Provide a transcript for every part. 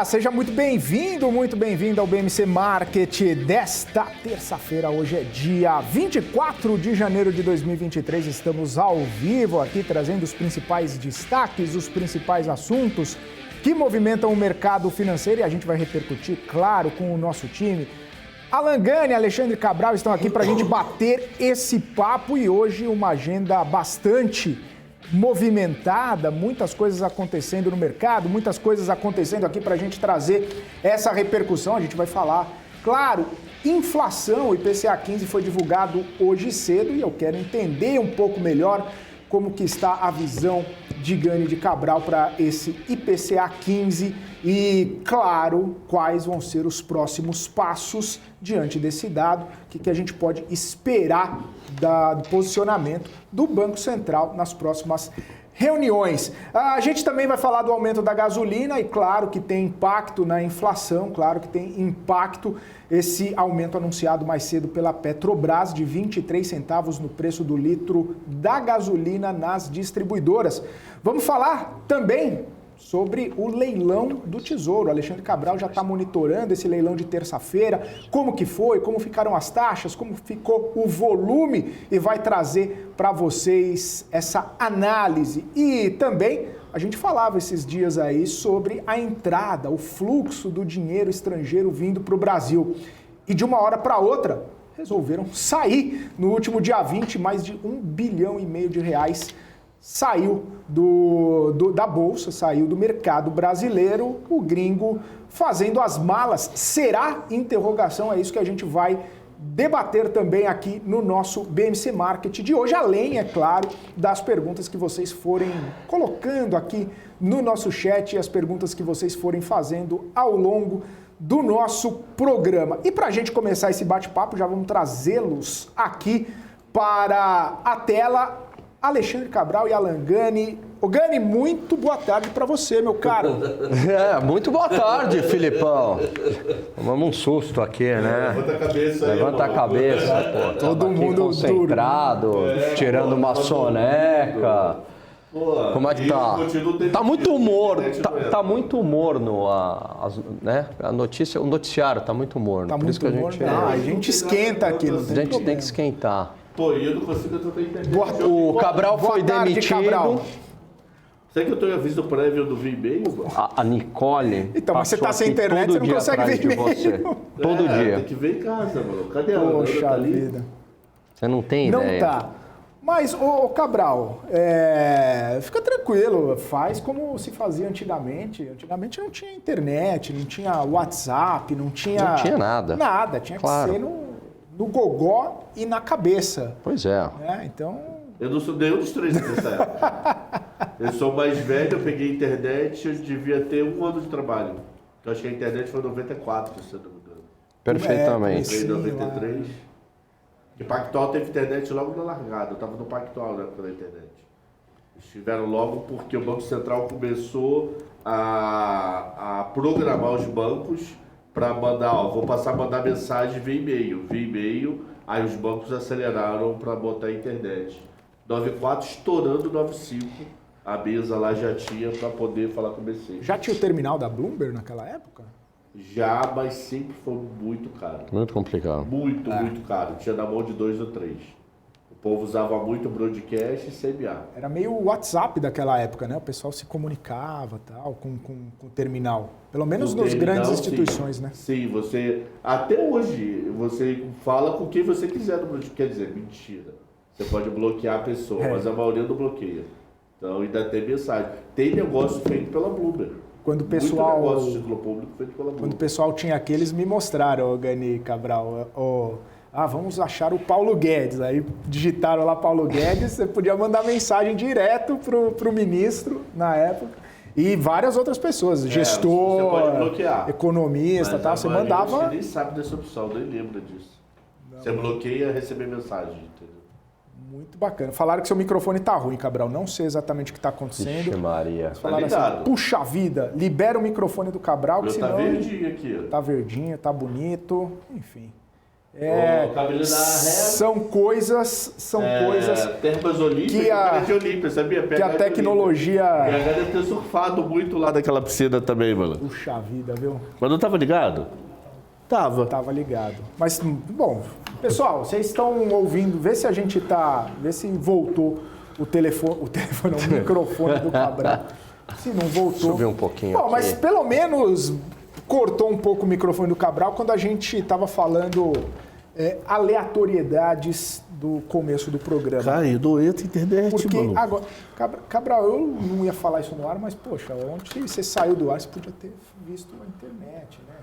seja muito bem-vindo ao BMC Market desta terça-feira. Hoje é dia 24 de janeiro de 2023. Estamos ao vivo aqui trazendo os principais destaques, os principais assuntos que movimentam o mercado financeiro e a gente vai repercutir, claro, com o nosso time. Alan Gani e Alexandre Cabral estão aqui para a gente bater esse papo e hoje uma agenda bastante movimentada, muitas coisas acontecendo no mercado, muitas coisas acontecendo aqui para a gente trazer essa repercussão. A gente vai falar, claro, inflação. O IPCA 15 foi divulgado hoje cedo e eu quero entender um pouco melhor como que está a visão de Gani e de Cabral para esse IPCA 15 e, claro, quais vão ser os próximos passos diante desse dado, o que a gente pode esperar do posicionamento do Banco Central nas próximas reuniões. A gente também vai falar do aumento da gasolina e claro que tem impacto na inflação, claro que tem impacto esse aumento anunciado mais cedo pela Petrobras de 23 centavos no preço do litro da gasolina nas distribuidoras. Vamos falar também sobre o leilão do Tesouro. O Alexandre Cabral já está monitorando esse leilão de terça-feira, como que foi, como ficaram as taxas, como ficou o volume e vai trazer para vocês essa análise. E também a gente falava esses dias aí sobre a entrada, o fluxo do dinheiro estrangeiro vindo para o Brasil. E de uma hora para outra resolveram sair. No último dia 20, mais de 1,5 bilhão de reais saiu da Bolsa, saiu do mercado brasileiro, o gringo fazendo as malas. Será? Interrogação, é isso que a gente vai debater também aqui no nosso BMC Market de hoje, além, é claro, das perguntas que vocês forem colocando aqui no nosso chat e as perguntas que vocês forem fazendo ao longo do nosso programa. E para a gente começar esse bate-papo, já vamos trazê-los aqui para a tela. Alexandre Cabral e Alan Gani. Ô Gani, muito boa tarde para você, meu caro. Muito boa tarde, Filipão. Tomamos um susto aqui, né? Levanta a cabeça aí. Levanta a cabeça, pô. Todo mundo concentrado, tirando uma soneca. Como é que tá? Tá muito morno, tá muito morno né? A notícia, o noticiário tá muito morno. Tá por muito isso que morno. A gente esquenta aqui, não tem A gente problema. tem que esquentar. Pô, eu não consigo entender. O Cabral foi demitido. Cabral. Será que eu tenho aviso prévio do e-mail? A Nicole. Então, mas você tá passou sem aqui internet, todo você não dia consegue atrás ver de você. Todo dia. Tem que ver em casa, mano. Cadê ela? Poxa Tá ali? vida. Você não tem Não ideia. tá. Mas, ô Cabral, fica tranquilo, faz como se fazia antigamente. Antigamente não tinha internet, não tinha WhatsApp, não tinha nada. Nada, tinha que ser no gogó e na cabeça. Pois é. Então... Eu não sou nenhum dos três nessa época. Eu sou mais velho, eu peguei internet, eu devia ter 1 ano de trabalho. Eu acho que a internet foi em 94, se eu não me engano. Perfeitamente. Foi em 93. E Pactual teve internet logo na largada. Eu estava no Pactual na época da internet. Eles tiveram logo porque o Banco Central começou a programar os bancos para mandar, vou passar a mandar mensagem via e-mail. Aí os bancos aceleraram para botar a internet. 94 estourando 95, a mesa lá já tinha para poder falar com o BC. Já tinha o terminal da Bloomberg naquela época? Já, mas sempre foi muito caro. Muito complicado. Muito caro. Tinha na mão de 2 ou 3. O povo usava muito broadcast e CMA. Era meio WhatsApp daquela época, né? O pessoal se comunicava tal, com o terminal. Pelo menos nas grandes instituições, sim. né? Sim, você... Até hoje, você fala com quem você quiser no broadcast. Quer dizer, mentira. Você pode bloquear a pessoa, mas a maioria não bloqueia. Então ainda tem mensagem. Tem negócio feito pela Bloomberg. Quando o pessoal... Muito negócio de título público feito pela Bloomberg. Quando o pessoal tinha aqui, eles me mostraram, o Gani Cabral, vamos achar o Paulo Guedes. Aí digitaram lá Paulo Guedes, você podia mandar mensagem direto pro ministro na época. E várias outras pessoas, gestor, você pode bloquear, economista, tal, você mandava... Você nem sabe dessa opção, nem lembra disso. Não. Você bloqueia receber mensagem, entendeu? Muito bacana. Falaram que seu microfone tá ruim, Cabral. Não sei exatamente o que está acontecendo. Vixe Maria. Falaram assim, puxa vida, libera o microfone do Cabral, que senão... Tá verdinho aqui. Tá verdinho, tá bonito, enfim. São coisas termas olímpicas, que a tecnologia... O BH deve ter surfado muito lá naquela piscina também, mano. Puxa vida, viu? Mas não tava ligado? Tava ligado. Mas, bom, pessoal, vocês estão ouvindo, vê se voltou o microfone do Cabral. Se não voltou... Deixa eu ver um pouquinho. Bom, aqui. mas pelo menos cortou um pouco o microfone do Cabral quando a gente estava falando aleatoriedades do começo do programa. Cara, não entra internet, porque mano. agora, Cabral, eu não ia falar isso no ar, mas, poxa, ontem você saiu do ar, você podia ter visto a internet, né?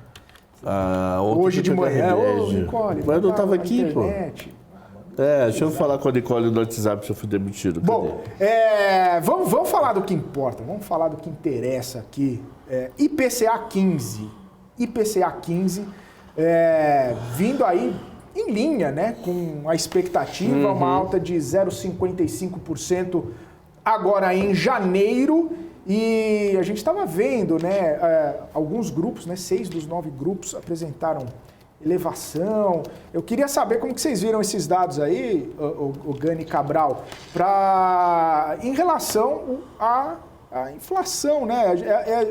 Hoje de manhã, Nicole, mas eu não tava aqui, internet. Pô. Deixa eu falar com a Nicole no WhatsApp se eu fui demitido. Bom, vamos falar do que importa, vamos falar do que interessa aqui. IPCA 15. IPCA 15 vindo aí em linha, né, com a expectativa, uma alta de 0,55% agora em janeiro. E a gente estava vendo, né, alguns grupos, né, 6 dos 9 grupos apresentaram elevação. Eu queria saber como que vocês viram esses dados aí, o Gani Cabral, em relação à inflação, né?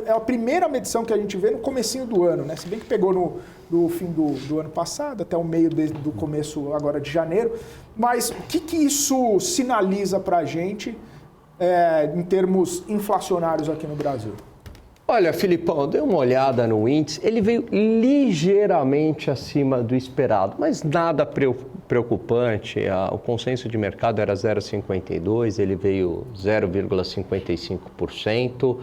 É a primeira medição que a gente vê no comecinho do ano, né? Se bem que pegou no fim do ano passado, até o meio do começo agora de janeiro. Mas o que isso sinaliza para a gente em termos inflacionários aqui no Brasil? Olha, Filipão, dei uma olhada no índice, ele veio ligeiramente acima do esperado, mas nada preocupante. O consenso de mercado era 0,52, ele veio 0,55%.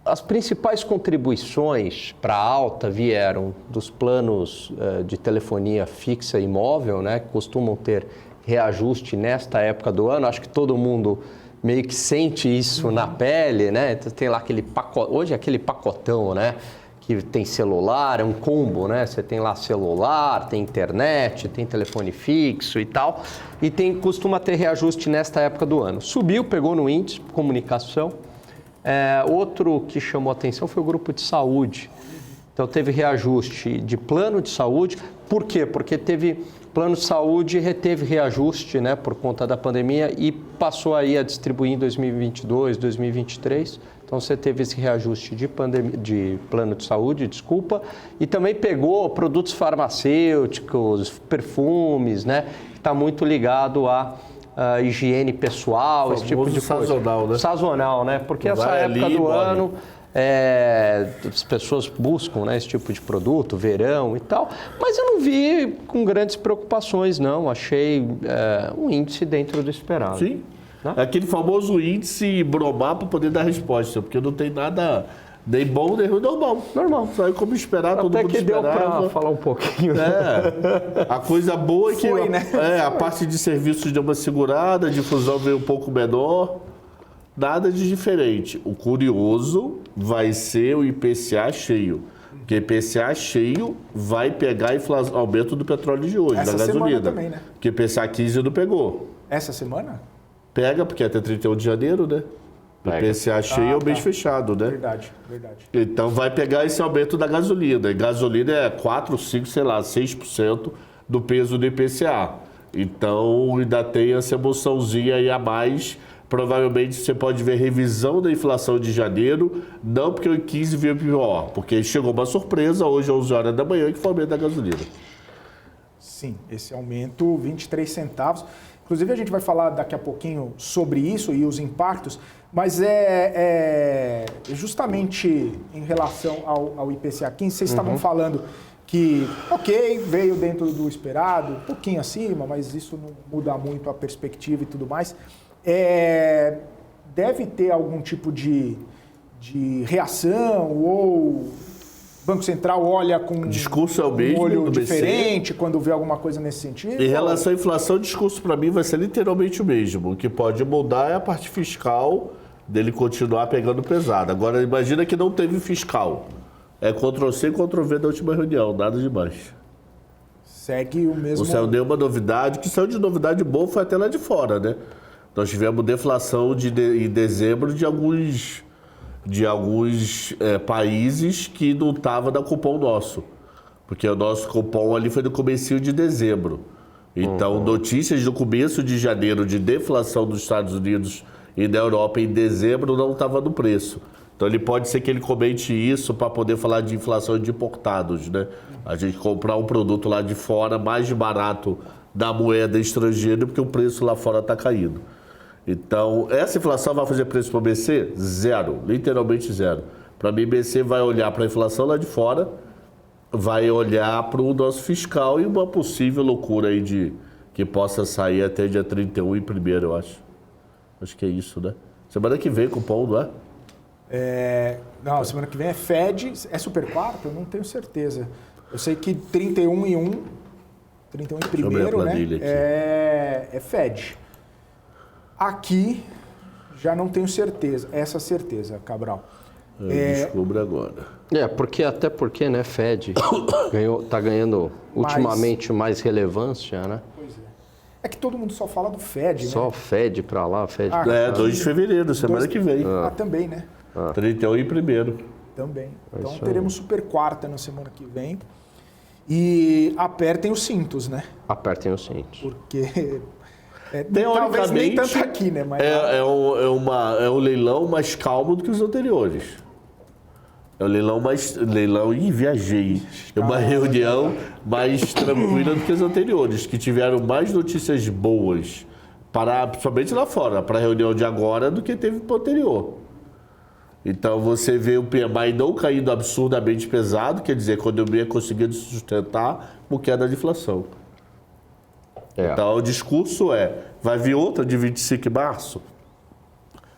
As principais contribuições para a alta vieram dos planos de telefonia fixa e móvel, né, que costumam ter reajuste nesta época do ano. Acho que todo mundo meio que sente isso na pele, né? Tem lá aquele pacote, hoje é aquele pacotão, né? Que tem celular, é um combo, né? Você tem lá celular, tem internet, tem telefone fixo e tal. E costuma ter reajuste nesta época do ano. Subiu, pegou no índice, comunicação. Outro que chamou atenção foi o grupo de saúde. Então teve reajuste de plano de saúde. Por quê? Porque teve plano de saúde reteve reajuste, né, por conta da pandemia e passou aí a distribuir em 2022, 2023. Então você teve esse reajuste de plano de saúde, e também pegou produtos farmacêuticos, perfumes, né, que está muito ligado à higiene pessoal, esse tipo de coisa. Sazonal, né? Sazonal, né? Porque essa época do ano as pessoas buscam, né, esse tipo de produto, verão e tal, mas eu não vi com grandes preocupações, não. Achei um índice dentro do esperado. Sim, né? É aquele famoso índice bromar para poder dar resposta, porque não tem nada nem bom nem ruim, normal. Saiu como esperar, todo mundo esperava. Até que deu para falar um pouquinho. A coisa boa é que né? A parte de serviços deu uma segurada, a difusão veio um pouco menor. Nada de diferente. O curioso vai ser o IPCA cheio. Porque IPCA cheio vai pegar o aumento do petróleo de hoje, Essa da gasolina. Também, né? Porque IPCA 15 não pegou. Essa semana? Pega, porque é até 31 de janeiro, né? O IPCA cheio é o mês fechado, né? Verdade. Então vai pegar esse aumento da gasolina. E gasolina é 4, 5, 6% do peso do IPCA. Então ainda tem essa emoçãozinha aí a mais. Provavelmente você pode ver revisão da inflação de janeiro, não porque o 15 veio pior, porque chegou uma surpresa hoje às 11 horas da manhã que foi o aumento da gasolina. Sim, esse aumento 23 centavos. Inclusive a gente vai falar daqui a pouquinho sobre isso e os impactos, mas justamente em relação ao IPCA 15, vocês estavam falando que, veio dentro do esperado, um pouquinho acima, mas isso não muda muito a perspectiva e tudo mais. Deve ter algum tipo de reação ou o Banco Central olha com o discurso é o mesmo, um olho diferente quando vê alguma coisa nesse sentido? Em relação à inflação, o discurso para mim vai ser literalmente o mesmo. O que pode mudar é a parte fiscal dele continuar pegando pesado. Agora, imagina que não teve fiscal. É Ctrl-C e Ctrl-V da última reunião, nada demais. Segue o mesmo... Não saiu nenhuma novidade. O que saiu de novidade boa foi até lá de fora, né? Nós tivemos deflação em dezembro de alguns países que não estavam na cupom nosso. Porque o nosso cupom ali foi no comecinho de dezembro. Então, notícias do começo de janeiro de deflação dos Estados Unidos e da Europa em dezembro não estava no preço. Então, ele pode ser que ele comente isso para poder falar de inflação de importados, né? A gente comprar um produto lá de fora mais barato da moeda estrangeira porque o preço lá fora está caindo. Então, essa inflação vai fazer preço para o BC? Zero, literalmente zero. Para mim, o BC vai olhar para a inflação lá de fora, vai olhar para o nosso fiscal e uma possível loucura aí de que possa sair até dia 31 e 1º, eu acho. Acho que é isso, né? Semana que vem cupom, não é? Não, semana que vem é Fed. É super quarto? Eu não tenho certeza. Eu sei que 31 e 1, 31 e 1º, né? É Fed. Aqui já não tenho certeza, essa certeza, Cabral. Descubra agora. Até porque, né, Fed tá ganhando ultimamente mais relevância, né? Pois é. É que todo mundo só fala do Fed, né? Só Fed pra lá, Fed pra cá. 2 de fevereiro, semana que vem. Também, né? 31 e 1º. Também. Então teremos super quarta na semana que vem. E apertem os cintos, né? Apertem os cintos. Porque... talvez nem tanto aqui, né? Mas é um leilão mais calmo do que os anteriores. É um leilão e viajei. É uma reunião mais tranquila do que os anteriores, que tiveram mais notícias boas, principalmente lá fora, para a reunião de agora, do que teve para o anterior. Então você vê o PMI não caindo absurdamente pesado, quer dizer, a economia conseguindo sustentar por queda de inflação. Então o discurso vai vir outra de 25 de março?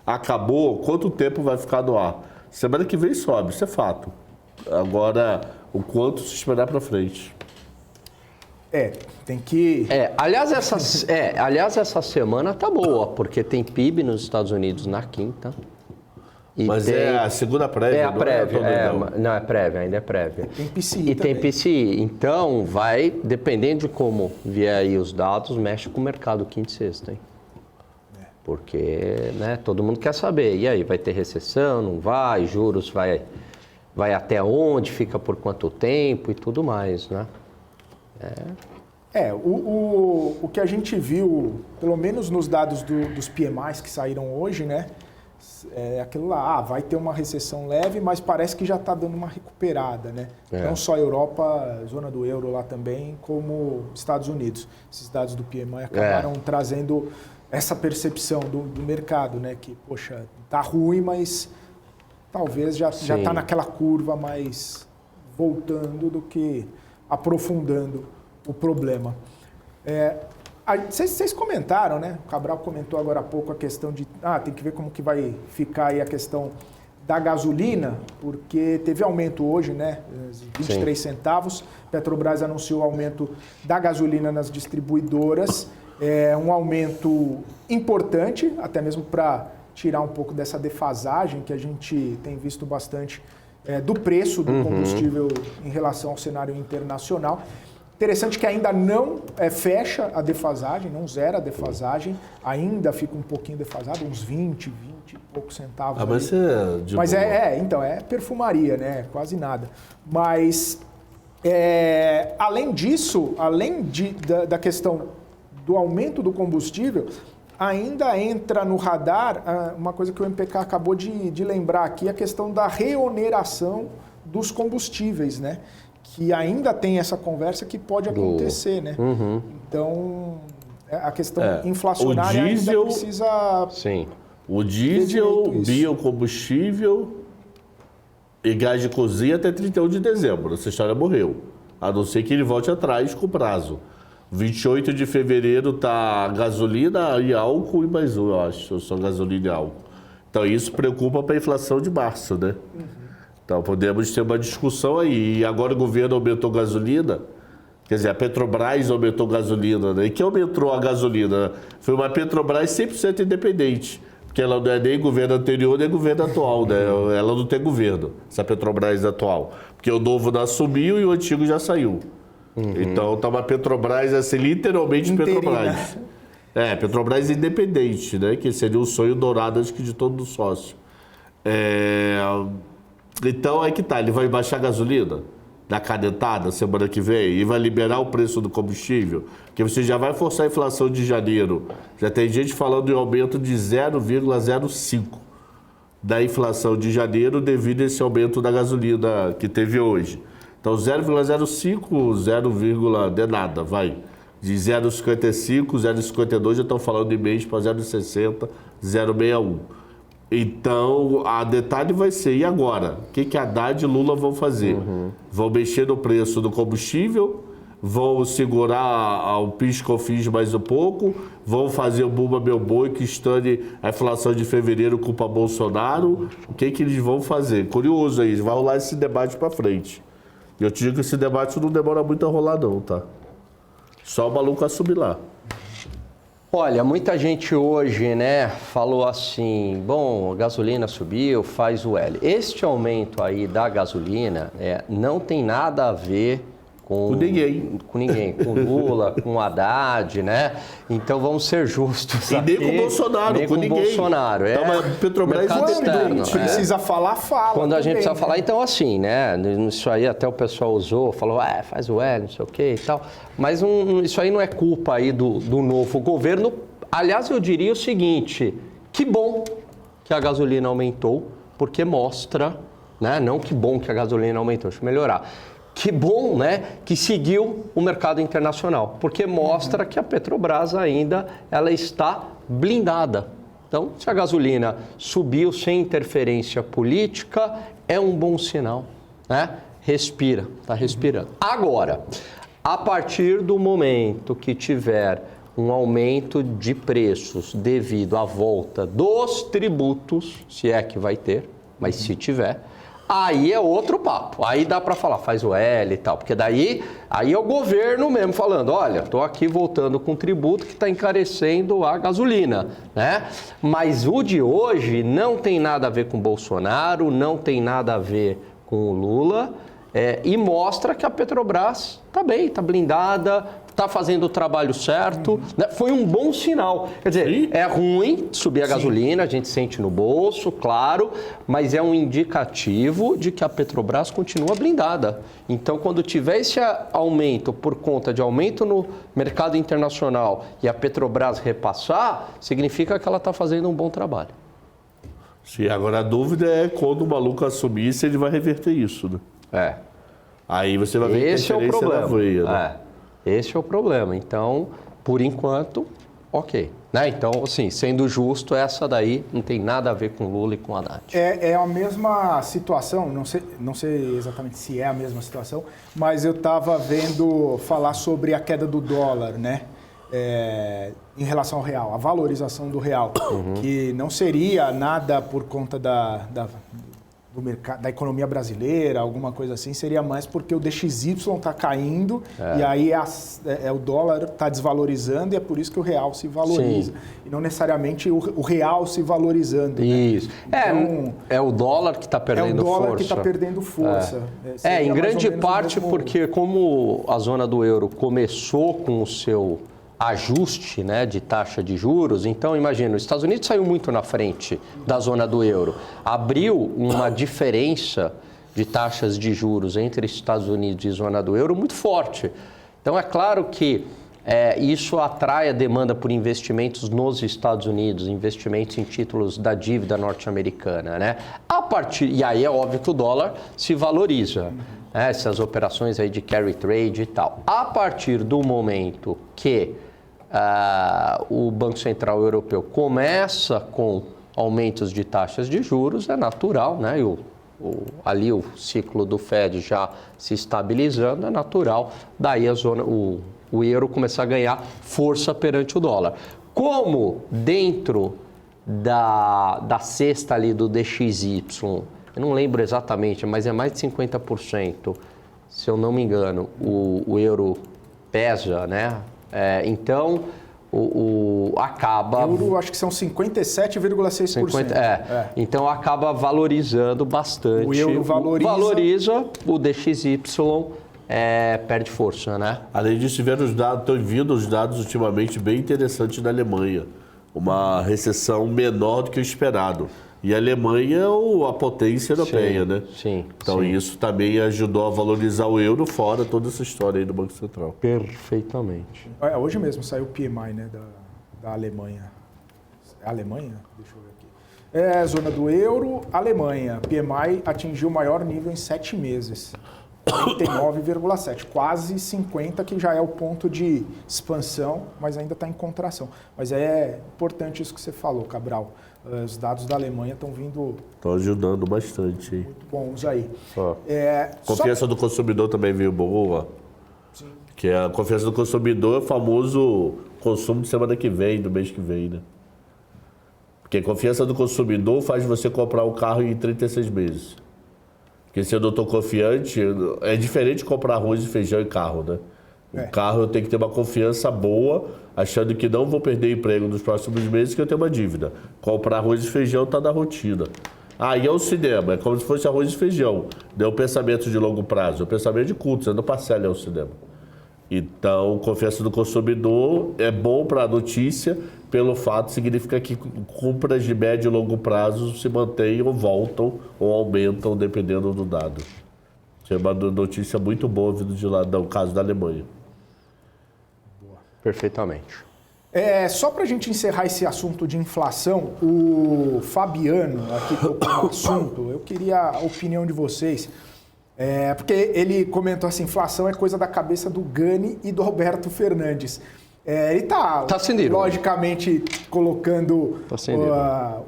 Acabou? Quanto tempo vai ficar no ar? Semana que vem sobe, isso é fato. Agora, o quanto se esperar para frente? Tem que... Aliás, essa semana tá boa, porque tem PIB nos Estados Unidos na quinta. Mas é a segunda prévia, é a prévia, não é prévia, ainda é prévia. Tem PCI e também. tem PCI, então vai, dependendo de como vier aí os dados, mexe com o mercado quinta e sexta, hein? Porque, né, todo mundo quer saber, e aí, vai ter recessão, não vai, juros vai até onde, fica por quanto tempo e tudo mais, né? O que a gente viu, pelo menos nos dados dos PMIs que saíram hoje, né? É aquilo lá, vai ter uma recessão leve, mas parece que já está dando uma recuperada, né? Não só a Europa, zona do euro lá também, como Estados Unidos. Esses dados do PMI acabaram trazendo essa percepção do mercado, né? Que, poxa, tá ruim, mas talvez já está naquela curva mais voltando do que aprofundando o problema. Vocês comentaram, né? O Cabral comentou agora há pouco a questão de... tem que ver como que vai ficar aí a questão da gasolina, porque teve aumento hoje, né? 23 centavos. Petrobras anunciou o aumento da gasolina nas distribuidoras. É um aumento importante, até mesmo para tirar um pouco dessa defasagem que a gente tem visto bastante do preço do combustível em relação ao cenário internacional. Interessante que ainda não fecha a defasagem, não zera a defasagem, ainda fica um pouquinho defasado, uns 20 e poucos centavos. Mas então, é perfumaria, né? Quase nada. Mas, além disso, da questão do aumento do combustível, ainda entra no radar uma coisa que o MPK acabou de lembrar aqui, a questão da reoneração dos combustíveis, né? Que ainda tem essa conversa que pode acontecer, né? Então, a questão inflacionária ainda precisa... Sim. O diesel, biocombustível e gás de cozinha até 31 de dezembro. Essa história morreu. A não ser que ele volte atrás com prazo. 28 de fevereiro tá gasolina e álcool e mais um, eu acho. Só gasolina e álcool. Então, isso preocupa para a inflação de março, né? Então, podemos ter uma discussão aí. E agora o governo aumentou gasolina, quer dizer, a Petrobras aumentou gasolina, né? E quem aumentou a gasolina? Foi uma Petrobras 100% independente, porque ela não é nem governo anterior, nem governo atual, né? Ela não tem governo, essa Petrobras atual. Porque o novo não assumiu e o antigo já saiu. Então, tá uma Petrobras, assim, literalmente inteirinha. Petrobras. Petrobras independente, né? Que seria o sonho dourado, acho que, de todo sócio. Então, que tá, ele vai baixar a gasolina? da canetada semana que vem e vai liberar o preço do combustível, que você já vai forçar a inflação de janeiro. Já tem gente falando em aumento de 0,05 da inflação de janeiro devido a esse aumento da gasolina que teve hoje. Então 0,05, 0, de nada, vai. De 0,55, 0,52 já estão falando em mês para 0,60, 0,61. Então, a detalhe vai ser, e agora? O que Haddad e Lula vão fazer? Vão mexer no preço do combustível? Vão segurar o PIS/COFINS mais um pouco? Vão fazer o Bumba Meu Boi que estane a inflação de fevereiro culpa Bolsonaro? O que eles vão fazer? Curioso aí, vai rolar esse debate para frente. Eu te digo que esse debate não demora muito a rolar não, tá? Só o maluco assumir lá. Olha, muita gente hoje, né, falou assim, bom, a gasolina subiu, faz o L. Este aumento aí da gasolina não tem nada a ver com ninguém, com Lula, com Haddad, né? Então vamos ser justos. E nem com o Bolsonaro, nem com ninguém. Bolsonaro. Então, Petrobras externo. Precisa falar, fala. Quando a gente precisa falar, então assim, né? Isso aí até o pessoal usou, falou, faz o L, não sei o quê e tal. Mas isso aí não é culpa aí do novo governo. Aliás, eu diria o seguinte, que bom que a gasolina aumentou, porque mostra, né? Não que bom que a gasolina aumentou, deixa eu melhorar. Que bom, né, que seguiu o mercado internacional, porque mostra que a Petrobras ainda ela está blindada. Então, se a gasolina subiu sem interferência política, é um bom sinal, né? Respira, está respirando. Agora, a partir do momento que tiver um aumento de preços devido à volta dos tributos, se é que vai ter, mas se tiver, aí é outro papo. Aí dá para falar, faz o L e tal, porque daí é o governo mesmo falando, olha, estou aqui voltando com tributo que está encarecendo a gasolina, né? Mas o de hoje não tem nada a ver com o Bolsonaro, não tem nada a ver com o Lula, e mostra que a Petrobras está bem, está blindada, está fazendo o trabalho certo, né? Foi um bom sinal. Quer dizer, é ruim subir a gasolina, a gente sente no bolso, claro, mas é um indicativo de que a Petrobras continua blindada. Então, quando tiver esse aumento por conta de aumento no mercado internacional e a Petrobras repassar, significa que ela está fazendo um bom trabalho. Sim, agora a dúvida é quando o maluco assumir se ele vai reverter isso, né? Aí você vai ver esse é o problema. Veia, né? Esse é o problema. Então, por enquanto, ok. Né? Então, assim, sendo justo, essa daí não tem nada a ver com Lula e com Haddad. É a mesma situação, não sei exatamente se é a mesma situação, mas eu estava vendo falar sobre a queda do dólar, né? Em relação ao real, a valorização do real, que não seria nada por conta do mercado, da economia brasileira, alguma coisa assim, seria mais porque o DXY está caindo e aí o dólar está desvalorizando e é por isso que o real se valoriza. Sim. E não necessariamente o real se valorizando. Isso. Né? Então, é o dólar que está perdendo força. É o dólar que está perdendo força. Em grande parte porque como a zona do euro começou com o seu ajuste, né, de taxa de juros, então imagina, os Estados Unidos saiu muito na frente da zona do euro, abriu uma diferença de taxas de juros entre Estados Unidos e zona do euro muito forte. Então é claro que isso atrai a demanda por investimentos nos Estados Unidos, investimentos em títulos da dívida norte-americana, né? E aí é óbvio que o dólar se valoriza, essas operações aí de carry trade e tal. A partir do momento que o Banco Central Europeu começa com aumentos de taxas de juros, é natural, né? Ali o ciclo do Fed já se estabilizando, é natural, daí o euro começar a ganhar força perante o dólar. Como dentro da cesta ali do DXY, eu não lembro exatamente, mas é mais de 50%, se eu não me engano, o euro pesa, né? Então, acaba... Euro, acho que são 57,6%. Então, acaba valorizando bastante. O euro valoriza, o DXY perde força, né? Além disso, estão vindo os dados ultimamente bem interessantes da Alemanha. Uma recessão menor do que o esperado. E a Alemanha é a potência europeia, né? Sim. Então isso também ajudou a valorizar o euro fora toda essa história aí do Banco Central. Perfeitamente. Hoje mesmo saiu o PMI, né, da Alemanha. É a Alemanha? Deixa eu ver aqui. Zona do euro, Alemanha. PMI atingiu o maior nível em 7 meses. 39,7, quase 50, que já é o ponto de expansão, mas ainda está em contração. Mas é importante isso que você falou, Cabral. Os dados da Alemanha estão vindo... Estão ajudando bastante. Muito bons aí. Confiança do consumidor também veio boa. Sim. Que a confiança do consumidor é o famoso consumo de semana que vem, do mês que vem, né? Porque a confiança do consumidor faz você comprar um carro em 36 meses. Porque se eu não estou confiante, é diferente comprar arroz e feijão e carro, né? O carro eu tenho que ter uma confiança boa, achando que não vou perder emprego nos próximos meses, que eu tenho uma dívida. Comprar arroz e feijão está na rotina. Aí é o cinema, é como se fosse arroz e feijão. Não é o pensamento de longo prazo, é o pensamento de curto, você não parcela o cinema. Então, confiança do consumidor é bom para a notícia, pelo fato significa que compras de médio e longo prazo se mantêm ou voltam ou aumentam, dependendo do dado. Isso é uma notícia muito boa vindo de lá, no caso da Alemanha. Perfeitamente. Só para a gente encerrar esse assunto de inflação, o Fabiano aqui tocou no assunto, eu queria a opinião de vocês. Porque ele comentou assim, inflação é coisa da cabeça do Gani e do Alberto Fernandes. Ele está logicamente colocando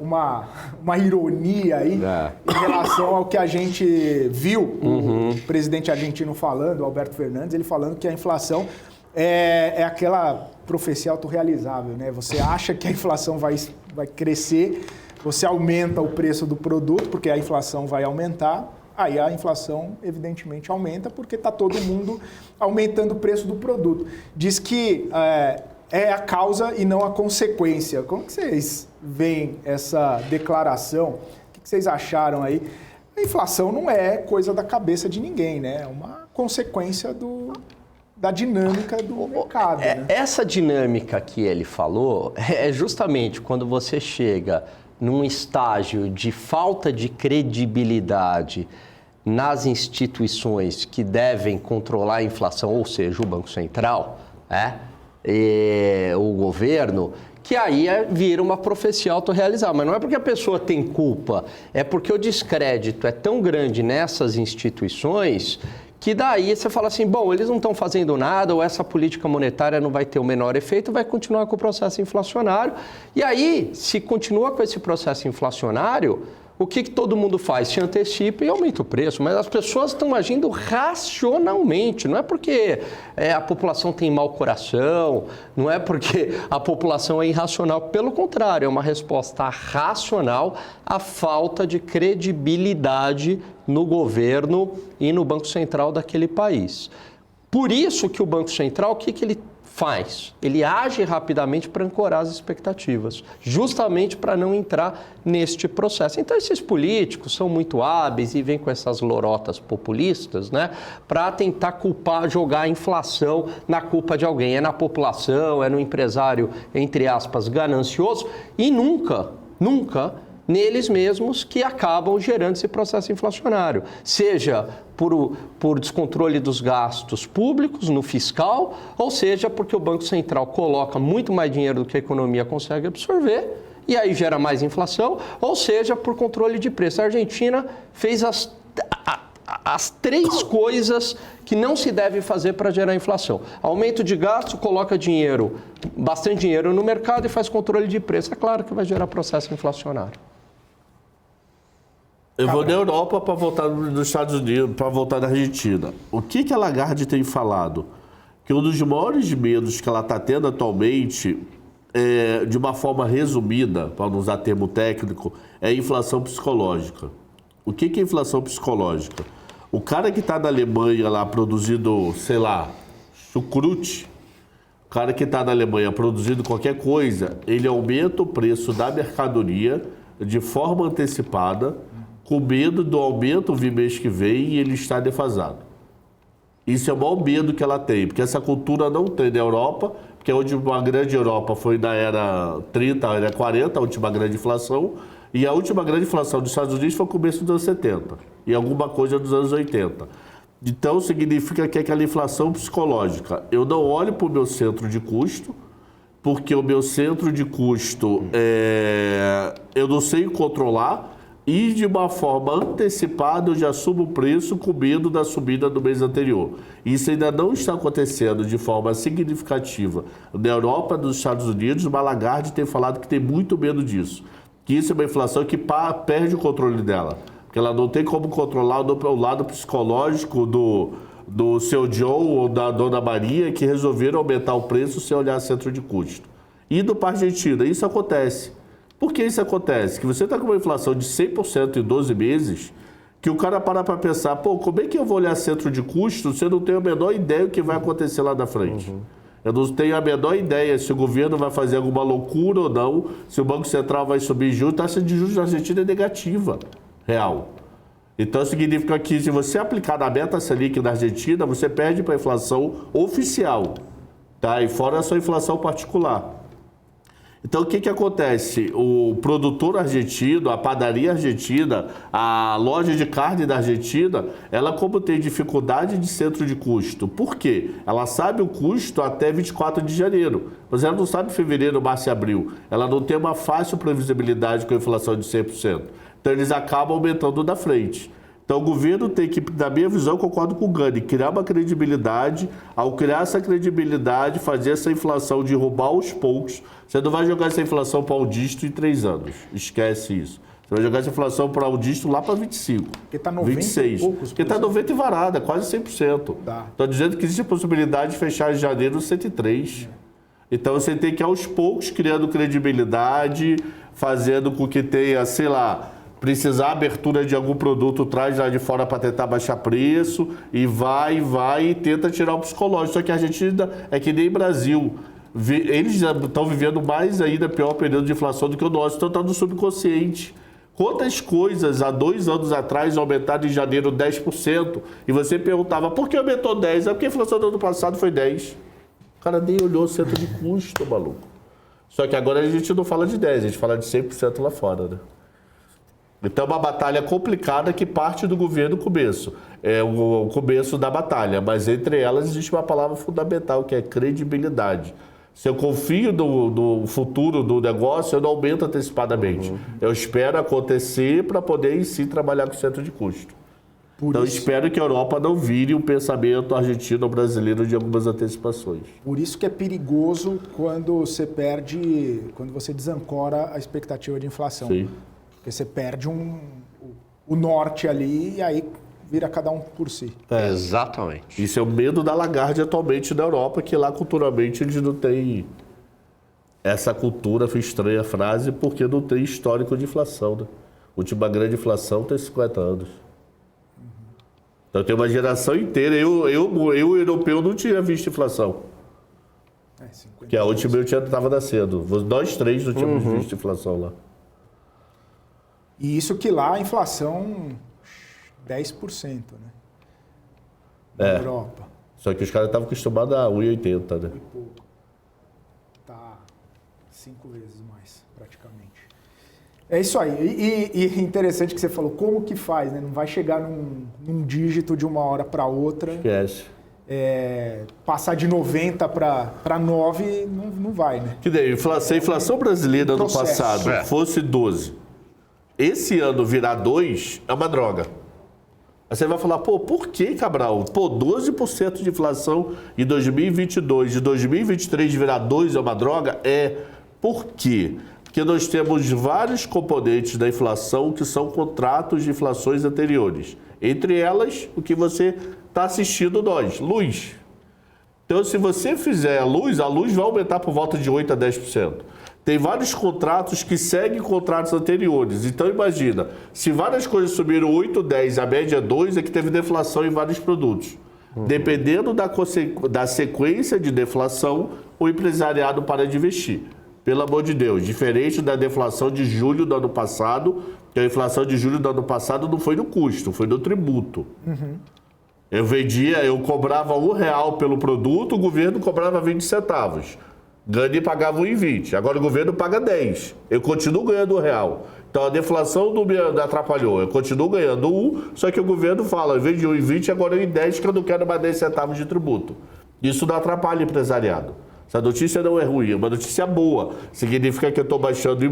uma ironia aí em relação ao que a gente viu o presidente argentino falando, o Alberto Fernandes, ele falando que a inflação é aquela profecia autorrealizável, né? Você acha que a inflação vai crescer, você aumenta o preço do produto, porque a inflação vai aumentar. Aí a inflação, evidentemente, aumenta porque está todo mundo aumentando o preço do produto. Diz que é a causa e não a consequência. Como que vocês veem essa declaração? O que vocês acharam aí? A inflação não é coisa da cabeça de ninguém, né? É uma consequência da dinâmica do mercado. Né? Essa dinâmica que ele falou é justamente quando você chega num estágio de falta de credibilidade nas instituições que devem controlar a inflação, ou seja, o Banco Central, o governo, que aí vira uma profecia autorrealizada. Mas não é porque a pessoa tem culpa, é porque o descrédito é tão grande nessas instituições que daí você fala assim, bom, eles não estão fazendo nada, ou essa política monetária não vai ter o menor efeito, vai continuar com o processo inflacionário. E aí, se continua com esse processo inflacionário, o que todo mundo faz? Se antecipa e aumenta o preço, mas as pessoas estão agindo racionalmente, não é porque a população tem mau coração, não é porque a população é irracional, pelo contrário, é uma resposta racional à falta de credibilidade no governo e no Banco Central daquele país. Por isso que o Banco Central, o que ele faz? Ele age rapidamente para ancorar as expectativas, justamente para não entrar neste processo. Então, esses políticos são muito hábeis e vêm com essas lorotas populistas, né, para tentar jogar a inflação na culpa de alguém. É na população, é no empresário, entre aspas, ganancioso, e nunca neles mesmos que acabam gerando esse processo inflacionário, seja por descontrole dos gastos públicos no fiscal, ou seja porque o Banco Central coloca muito mais dinheiro do que a economia consegue absorver e aí gera mais inflação, ou seja por controle de preço. A Argentina fez as três coisas que não se deve fazer para gerar inflação. Aumento de gasto, coloca bastante dinheiro no mercado e faz controle de preço. É claro que vai gerar processo inflacionário. Eu vou na Europa para voltar nos Estados Unidos, para voltar na Argentina. O que a Lagarde tem falado? Que um dos maiores medos que ela está tendo atualmente, de uma forma resumida, para não usar termo técnico, é a inflação psicológica. O que é inflação psicológica? O cara que está na Alemanha lá produzindo, sei lá, chucrute, o cara que está na Alemanha produzindo qualquer coisa, ele aumenta o preço da mercadoria de forma antecipada, com medo do aumento vir mês que vem e ele está defasado. Isso é o maior medo que ela tem, porque essa cultura não tem na Europa, porque a última grande Europa foi na era 30, era 40, a última grande inflação, e a última grande inflação dos Estados Unidos foi no começo dos anos 70, e alguma coisa dos anos 80. Então, significa que é aquela inflação psicológica. Eu não olho para o meu centro de custo, porque o meu centro de custo eu não sei controlar, e de uma forma antecipada eu já subo o preço com medo da subida do mês anterior. Isso ainda não está acontecendo de forma significativa na Europa, nos Estados Unidos. O Lagarde tem falado que tem muito medo disso, que isso é uma inflação que perde o controle dela, porque ela não tem como controlar o lado psicológico do seu Joe ou da Dona Maria, que resolveram aumentar o preço sem olhar centro de custo. Indo para a Argentina, isso acontece. Por que isso acontece? Que você está com uma inflação de 100% em 12 meses, que o cara para pensar, como é que eu vou olhar centro de custo se eu não tenho a menor ideia do que vai acontecer lá na frente? Eu não tenho a menor ideia se o governo vai fazer alguma loucura ou não, se o Banco Central vai subir juros. A taxa de juros na Argentina é negativa, real. Então significa que se você aplicar na meta Selic na Argentina, você perde para a inflação oficial, tá? E fora a sua inflação particular. Então, o que acontece? O produtor argentino, a padaria argentina, a loja de carne da Argentina, ela como tem dificuldade de centro de custo. Por quê? Ela sabe o custo até 24 de janeiro, mas ela não sabe fevereiro, março e abril. Ela não tem uma fácil previsibilidade com a inflação de 100%. Então, eles acabam aumentando da frente. Então, o governo tem que, na minha visão, concordo com o Gani, criar uma credibilidade. Ao criar essa credibilidade, fazer essa inflação de roubar aos poucos. Você não vai jogar essa inflação para o dígito em 3 anos. Esquece isso. Você vai jogar essa inflação para o dígito lá para 25. Porque está 90 26. e poucos. Porque está 90 e varada, quase 100%. Estou dizendo que existe a possibilidade de fechar em janeiro 103. Então, você tem que, aos poucos, criando credibilidade, fazendo com que tenha, sei lá, precisar abertura de algum produto, traz lá de fora para tentar baixar preço, e vai e tenta tirar o psicológico. Só que a Argentina é que nem Brasil. Eles já estão vivendo mais ainda pior período de inflação do que o nosso, então está no subconsciente. Quantas coisas há 2 anos atrás aumentaram em janeiro 10%, e você perguntava, por que aumentou 10%? É porque a inflação do ano passado foi 10%. O cara nem olhou o centro de custo, maluco. Só que agora a gente não fala de 10%, a gente fala de 100% lá fora, né? Então é uma batalha complicada que parte do governo no começo. É o começo da batalha, mas entre elas existe uma palavra fundamental, que é credibilidade. Se eu confio no futuro do negócio, eu não aumento antecipadamente. Eu espero acontecer para poder, em si, trabalhar com o centro de custo. Então, espero que a Europa não vire um pensamento argentino ou brasileiro de algumas antecipações. Por isso que é perigoso quando você quando você desancora a expectativa de inflação. Sim. Porque você perde o norte ali e aí vira cada um por si. Exatamente. Isso é o medo da Lagarde atualmente na Europa, que lá culturalmente eles não têm essa cultura, foi estranha a frase, porque não tem histórico de inflação, né? A última grande inflação tem 50 anos. Então tem uma geração inteira. Eu europeu, não tinha visto inflação. Que a última eu estava nascendo. Nós 3 não tínhamos visto inflação lá. E isso que lá a inflação 10%, né? Na Europa. Só que os caras estavam acostumados a 1,80, né? E pouco. Tá 5 vezes mais, praticamente. É isso aí. E interessante que você falou, como que faz, né? Não vai chegar num dígito de uma hora para outra. Esquece. Passar de 90 para 9 não vai, né? Que daí, se a inflação brasileira no passado fosse 12, esse ano virar 2, é uma droga. Aí você vai falar, por que, Cabral? 12% de inflação em 2022, de 2023 virar 2 é uma droga? Por quê? Porque nós temos vários componentes da inflação que são contratos de inflações anteriores. Entre elas, o que você está assistindo luz. Então, se você fizer a luz vai aumentar por volta de 8% a 10%. Tem vários contratos que seguem contratos anteriores. Então, imagina, se várias coisas subiram 8, 10, a média 2, é que teve deflação em vários produtos. Dependendo da sequência de deflação, o empresariado para de investir. Pelo amor de Deus, diferente da deflação de julho do ano passado, que a inflação de julho do ano passado não foi no custo, foi no tributo. Eu cobrava R$1 pelo produto, o governo cobrava 20 centavos. Gandhi pagava 1,20. Agora o governo paga 10. Eu continuo ganhando R$1. Então a deflação não me atrapalhou. Eu continuo ganhando 1, só que o governo fala, em vez de 1,20, agora é 1,10, que eu não quero mais 10 centavos de tributo. Isso não atrapalha o empresariado. Essa notícia não é ruim, é uma notícia boa. Significa que eu estou baixando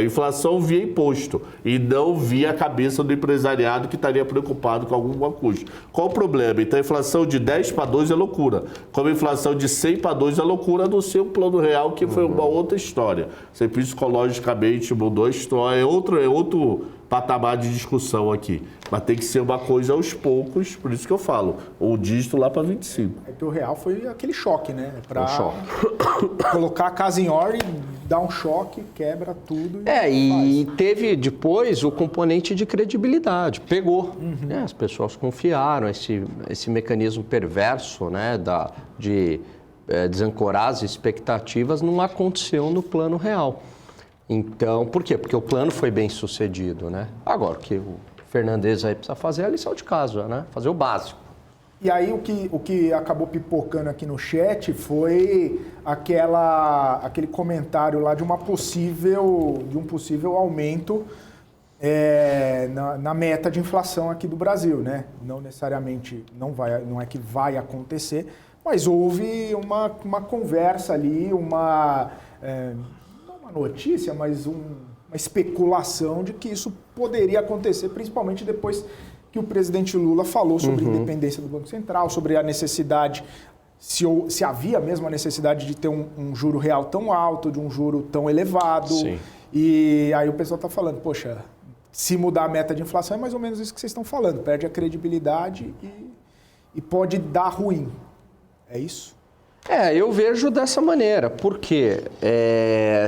inflação via imposto e não via a cabeça do empresariado que estaria preocupado com alguma custo. Qual o problema? Então a inflação de 10 para 2 é loucura. Como a inflação de 100 para 2 é loucura, a não ser um plano real que foi uma outra história. Você psicologicamente mudou a história, é outro patamar de discussão aqui. Mas tem que ser uma coisa aos poucos, por isso que eu falo, o dígito lá para 25. É que o real foi aquele choque, né? Para colocar a casa em ordem, dar um choque, quebra tudo. E teve depois o componente de credibilidade. Pegou. Né? As pessoas confiaram, esse mecanismo perverso, né, de desancorar as expectativas não aconteceu no plano real. Então, por quê? Porque o plano foi bem sucedido, né? Agora, o que o Fernandes aí precisa fazer é a lição de casa, né? Fazer o básico. E aí o que acabou pipocando aqui no chat foi aquele comentário lá de um possível aumento na meta de inflação aqui do Brasil, né? Não necessariamente, não é que vai acontecer, mas houve uma conversa ali, uma notícia, mas uma especulação de que isso poderia acontecer, principalmente depois que o presidente Lula falou sobre a independência do Banco Central, sobre a necessidade, se havia mesmo a necessidade de ter um juro real tão alto, de um juro tão elevado. Sim. E aí o pessoal está falando, poxa, se mudar a meta de inflação é mais ou menos isso que vocês estão falando, perde a credibilidade e pode dar ruim. É isso? Eu vejo dessa maneira, porque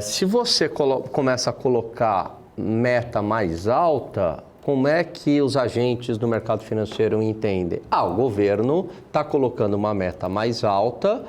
se você começa a colocar meta mais alta, como é que os agentes do mercado financeiro entendem? O governo está colocando uma meta mais alta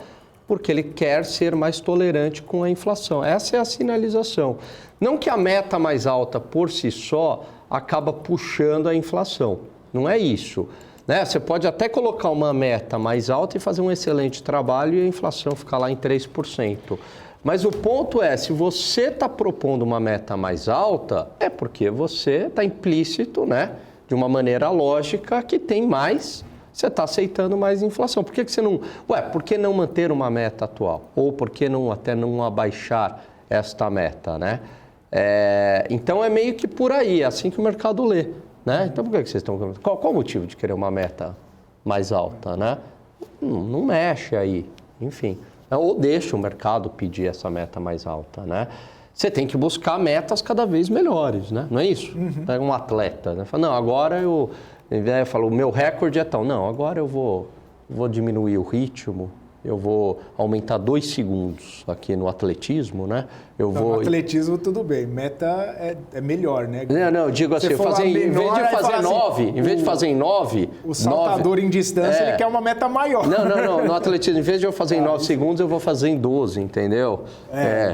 porque ele quer ser mais tolerante com a inflação. Essa é a sinalização. Não que a meta mais alta por si só acaba puxando a inflação, não é isso. Né? Você pode até colocar uma meta mais alta e fazer um excelente trabalho e a inflação ficar lá em 3%. Mas o ponto é, se você está propondo uma meta mais alta, é porque você está implícito, né, de uma maneira lógica, que tem mais, você está aceitando mais inflação. Por que você não... por que não manter uma meta atual? Ou por que até não abaixar esta meta, né? Então é meio que por aí, é assim que o mercado lê. Né? Então, por que vocês estão... Qual o motivo de querer uma meta mais alta, né? Não mexe aí, enfim. Ou deixa o mercado pedir essa meta mais alta, né? Você tem que buscar metas cada vez melhores, né? Não é isso? Pega um atleta, né? Fala, não, agora eu falo, o meu recorde é tal. Não, agora eu vou diminuir o ritmo, eu vou aumentar 2 segundos aqui no atletismo, né? No atletismo tudo bem, meta é melhor, né? Não, eu digo assim, em vez de fazer em 9... O saltador em distância, ele quer uma meta maior. Não, no atletismo, em vez de eu fazer em 9 segundos, eu vou fazer em 12, entendeu?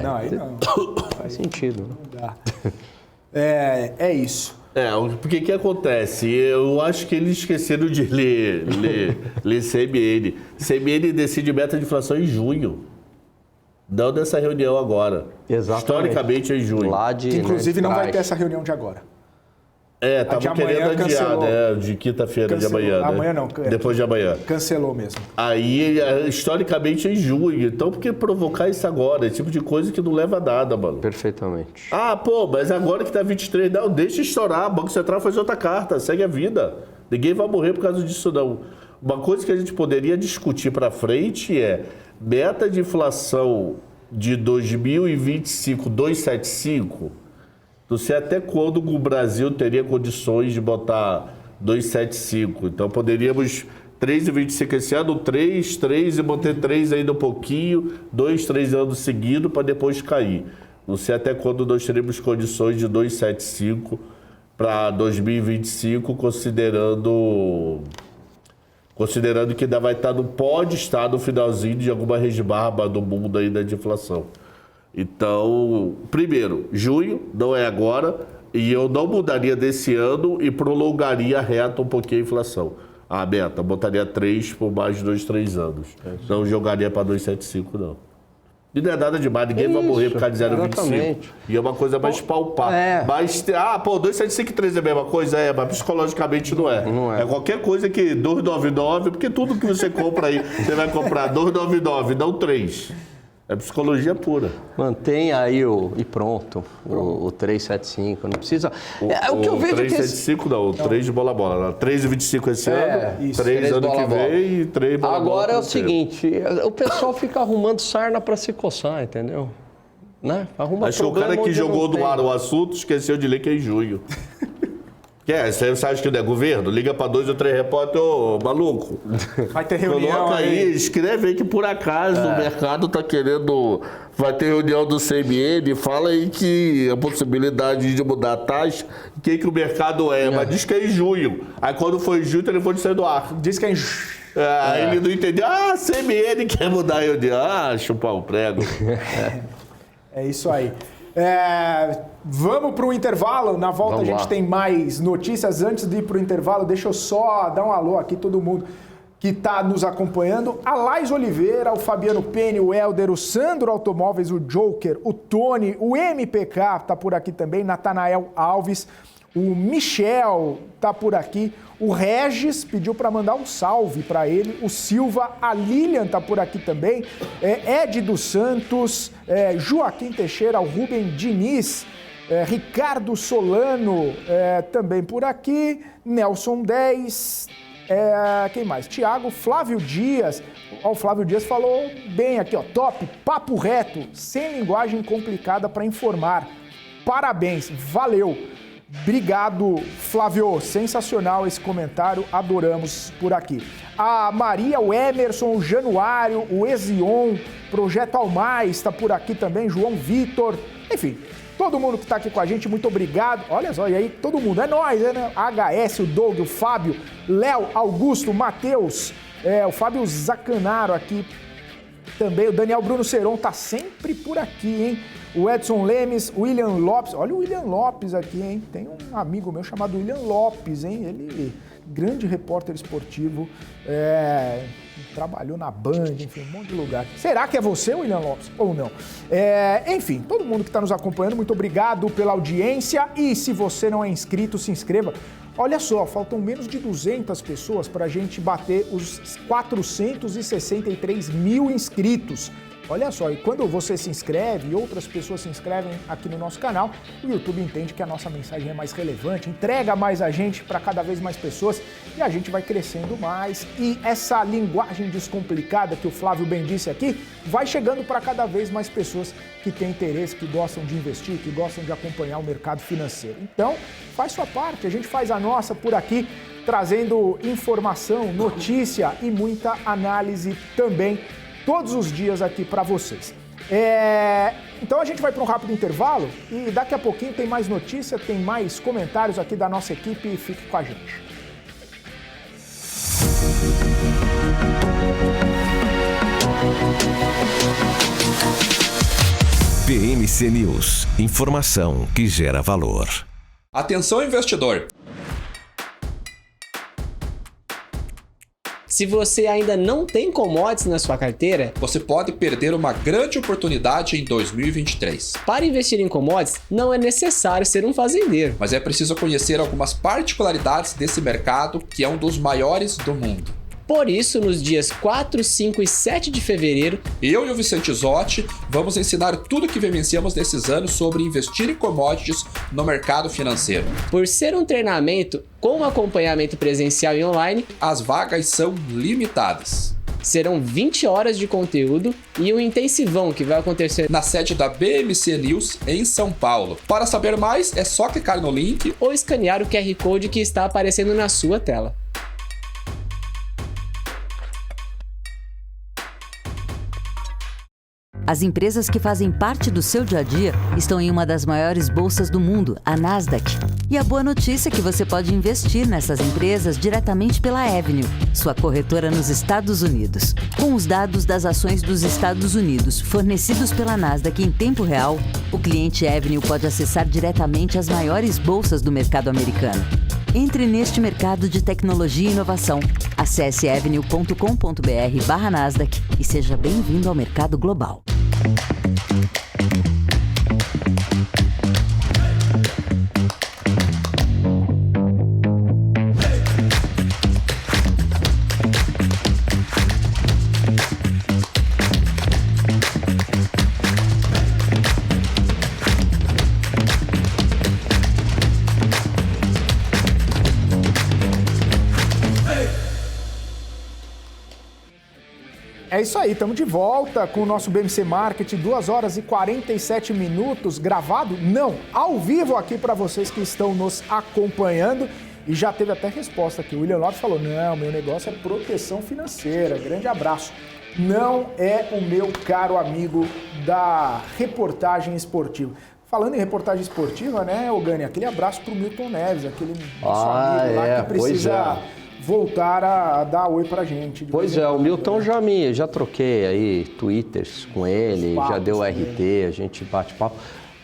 Não, aí não. Faz sentido. Não dá. É isso. Porque que acontece? Eu acho que eles esqueceram de ler CMN. CMN decide meta de inflação em junho. Não dessa reunião agora. Exatamente. Historicamente é em junho. Que, inclusive não vai ter essa reunião de agora. Estavam querendo adiar, né? De quinta-feira de amanhã. Amanhã né? não. Depois de amanhã. Cancelou mesmo. Aí, historicamente, é em junho. Então, por que provocar isso agora? Esse tipo de coisa que não leva a nada, mano. Perfeitamente. Mas agora que tá 23, não, deixa estourar. O Banco Central faz outra carta, segue a vida. Ninguém vai morrer por causa disso, não. Uma coisa que a gente poderia discutir para frente é meta de inflação de 2025, 2,75. Não sei até quando o Brasil teria condições de botar 2,75. Então poderíamos 3,25 esse ano, 3 e manter 3 ainda um pouquinho, 2, 3 anos seguidos para depois cair. Não sei até quando nós teremos condições de 2,75 para 2025, considerando que ainda vai estar, pode estar no finalzinho de alguma resbarba do mundo ainda de inflação. Então, primeiro, junho, não é agora, e eu não mudaria desse ano e prolongaria a reta um pouquinho a inflação. A meta, botaria 3 por mais de 2, 3 anos. Não jogaria para 2,75, não. E não é nada demais, ninguém vai morrer por causa de 0,25. E é uma coisa mais palpável. Mas, 2,75 é a mesma coisa? Mas psicologicamente não é. É qualquer coisa que 2,99, porque tudo que você compra aí, você vai comprar 2,99, não 3. É psicologia pura. Mantém aí e pronto, o 3,75, não precisa... O que eu vejo 3,75 não, o 3 de bola. 3,25 esse ano, 3 ano que vem e 3 bola. Agora é o seguinte, o pessoal fica arrumando sarna para se coçar, entendeu? Né? Acho que o cara que jogou no ar o assunto esqueceu de ler que é em junho. Você acha que não é governo? Liga para 2 ou 3 repórteres, ô maluco. Vai ter reunião. Coloca aí, escreve aí que por acaso o mercado tá querendo. Vai ter reunião do CMN, fala aí que a possibilidade de mudar a taxa, que o mercado mas diz que é em junho. Aí quando foi em junho, o telefone saiu do ar. Diz que é em junho. Aí ele não entendeu. CMN quer mudar. Eu disse, chupar o prego. É isso aí. Vamos para o intervalo. Na volta a gente tem mais notícias. Antes de ir para o intervalo, deixa eu só dar um alô aqui, todo mundo que está nos acompanhando. A Laís Oliveira, o Fabiano Penny, o Helder, o Sandro Automóveis, o Joker, o Tony, o MPK está por aqui também, Natanael Alves, o Michel está por aqui, o Regis pediu para mandar um salve para ele, o Silva, a Lilian está por aqui também, Ed dos Santos, Joaquim Teixeira, o Rubem Diniz, Ricardo Solano também por aqui, Nelson 10, quem mais? Tiago, Flávio Dias, o Flávio Dias falou bem aqui, top, papo reto, sem linguagem complicada para informar, parabéns, valeu. Obrigado, Flávio. Sensacional esse comentário. Adoramos por aqui. A Maria, o Emerson, o Januário, o Ezion, Projeto Almais está por aqui também, João Vitor. Enfim, todo mundo que está aqui com a gente, muito obrigado. Olha só, e aí, todo mundo, é nóis, né? HS, o Doug, o Fábio, Léo, Augusto, Matheus, o Fábio Zacanaro aqui também. O Daniel Bruno Seron tá sempre por aqui, hein? O Edson Lemes, o William Lopes, olha o William Lopes aqui, hein? Tem um amigo meu chamado William Lopes, hein? Ele, grande repórter esportivo, trabalhou na Band, enfim, um monte de lugar. Será que é você, William Lopes, ou não? Enfim, todo mundo que está nos acompanhando, muito obrigado pela audiência e se você não é inscrito, se inscreva. Olha só, faltam menos de 200 pessoas para a gente bater os 463 mil inscritos. Olha só, e quando você se inscreve e outras pessoas se inscrevem aqui no nosso canal, o YouTube entende que a nossa mensagem é mais relevante, entrega mais a gente para cada vez mais pessoas e a gente vai crescendo mais. E essa linguagem descomplicada que o Flávio bem disse aqui, vai chegando para cada vez mais pessoas que têm interesse, que gostam de investir, que gostam de acompanhar o mercado financeiro. Então, faz sua parte, a gente faz a nossa por aqui, trazendo informação, notícia e muita análise também, todos os dias aqui para vocês. Então a gente vai para um rápido intervalo e daqui a pouquinho tem mais notícia, tem mais comentários aqui da nossa equipe. Fique com a gente. BMC News, informação que gera valor. Atenção, investidor! Se você ainda não tem commodities na sua carteira, você pode perder uma grande oportunidade em 2023. Para investir em commodities, não é necessário ser um fazendeiro. Mas é preciso conhecer algumas particularidades desse mercado, que é um dos maiores do mundo. Por isso, nos dias 4, 5 e 7 de fevereiro, eu e o Vicente Zotti vamos ensinar tudo o que vivenciamos nesses anos sobre investir em commodities no mercado financeiro. Por ser um treinamento com acompanhamento presencial e online, as vagas são limitadas. Serão 20 horas de conteúdo e um intensivão que vai acontecer na sede da BMC News em São Paulo. Para saber mais, é só clicar no link ou escanear o QR Code que está aparecendo na sua tela. As empresas que fazem parte do seu dia a dia estão em uma das maiores bolsas do mundo, a Nasdaq. E a boa notícia é que você pode investir nessas empresas diretamente pela Avenue, sua corretora nos Estados Unidos. Com os dados das ações dos Estados Unidos fornecidos pela Nasdaq em tempo real, o cliente Avenue pode acessar diretamente as maiores bolsas do mercado americano. Entre neste mercado de tecnologia e inovação. Acesse avenue.com.br/Nasdaq e seja bem-vindo ao mercado global. É isso aí, estamos de volta com o nosso BMC Market, 2 horas e 47 minutos, gravado? Não, ao vivo aqui para vocês que estão nos acompanhando. E já teve até resposta aqui. O William Lopes falou, não, meu negócio é proteção financeira. Grande abraço. Não é o meu caro amigo da reportagem esportiva. Falando em reportagem esportiva, né, Ogani, aquele abraço pro Milton Neves, aquele nosso amigo lá que precisa voltar a dar oi pra gente. Pois é, o Milton já troquei aí twitters com ele, já deu RT, a gente bate papo.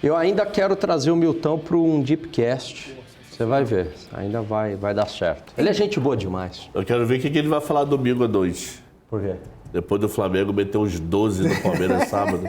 Eu ainda quero trazer o Milton para um Deepcast. Você vai ver, ainda vai dar certo. Ele é gente boa demais. Eu quero ver o que ele vai falar domingo à noite. Por quê? Depois do Flamengo meter uns 12 no Palmeiras sábado.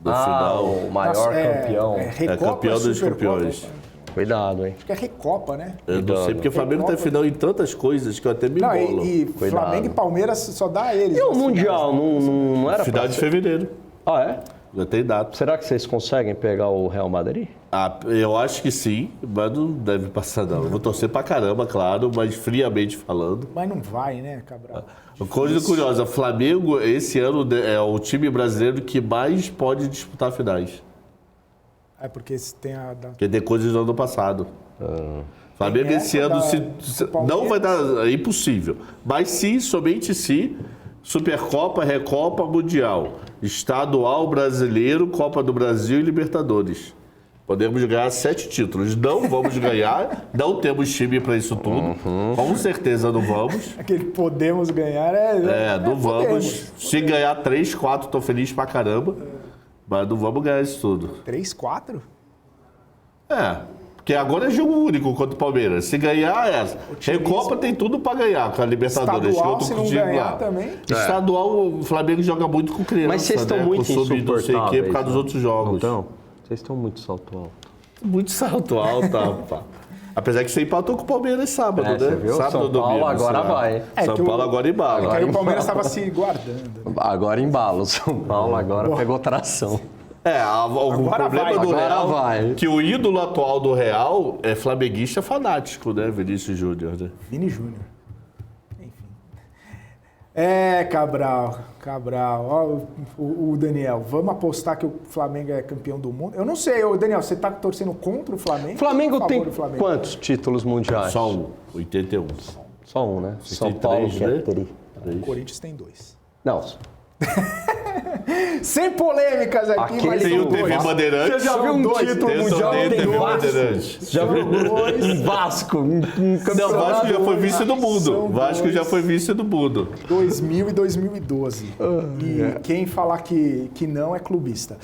No final. O maior campeão. É campeão dos campeões. Cuidado, hein? Acho que é Recopa, né? Eu não sei, porque o Flamengo tá final em tantas coisas que eu até me embolo. E Flamengo e Palmeiras só dá a eles. E o Mundial não era final de fevereiro. Ah, é? Já tem data. Será que vocês conseguem pegar o Real Madrid? Ah, eu acho que sim, mas não deve passar não. Eu vou torcer pra caramba, claro, mas friamente falando. Mas não vai, né, Cabral? Coisa curiosa, Flamengo esse ano é o time brasileiro que mais pode disputar finais. É porque tem a... Porque tem coisas do ano passado. Flamengo esse ano não vai dar, é impossível. Mas sim, somente se, Supercopa, Recopa, Mundial, Estadual, Brasileiro, Copa do Brasil e Libertadores. Podemos ganhar 7 títulos. Não vamos ganhar, não temos time para isso tudo. Com certeza não vamos. Aquele podemos ganhar não vamos. Podemos. Se ganhar 3, 4, tô feliz pra caramba. Mas não vamos ganhar isso tudo. 3, 4? Porque agora é jogo único contra o Palmeiras. Se ganhar, Recopa tem tudo pra ganhar com a Libertadores. Estadual, se não ganhar também. Estadual, o Flamengo joga muito com criança. Mas vocês estão muito insuportáveis. Não sei o quê, por causa dos outros jogos. Então, vocês estão muito salto alto. Muito salto alto, rapaz. Apesar que você empatou com o Palmeiras sábado, né? Você viu? Sábado, São Paulo agora vai. São Paulo agora embala. Aí o Palmeiras estava se guardando. Agora embala. O São Paulo agora pegou tração. O problema do Real é que o ídolo atual do Real é flamenguista fanático, né? Vinícius Júnior, né? Vini Júnior. Enfim. Cabral. Ó, o Daniel, vamos apostar que o Flamengo é campeão do mundo? Eu não sei, Daniel, você tá torcendo contra o Flamengo? O Flamengo tem Flamengo? quantos títulos mundiais? Só um, 81. Só um, né? São Paulo quer ter. O Corinthians tem 2. Não. Sem polêmicas aqui, mas tem são o TV 2. Bandeirantes. Você já viu um título mundial TV do Bandeirantes. Vasco? Já viu um Vasco? Um campeonato? Não, o Vasco já foi vice do mundo. Vasco já foi vice do mundo. 2000 e 2012. E quem falar que não é clubista.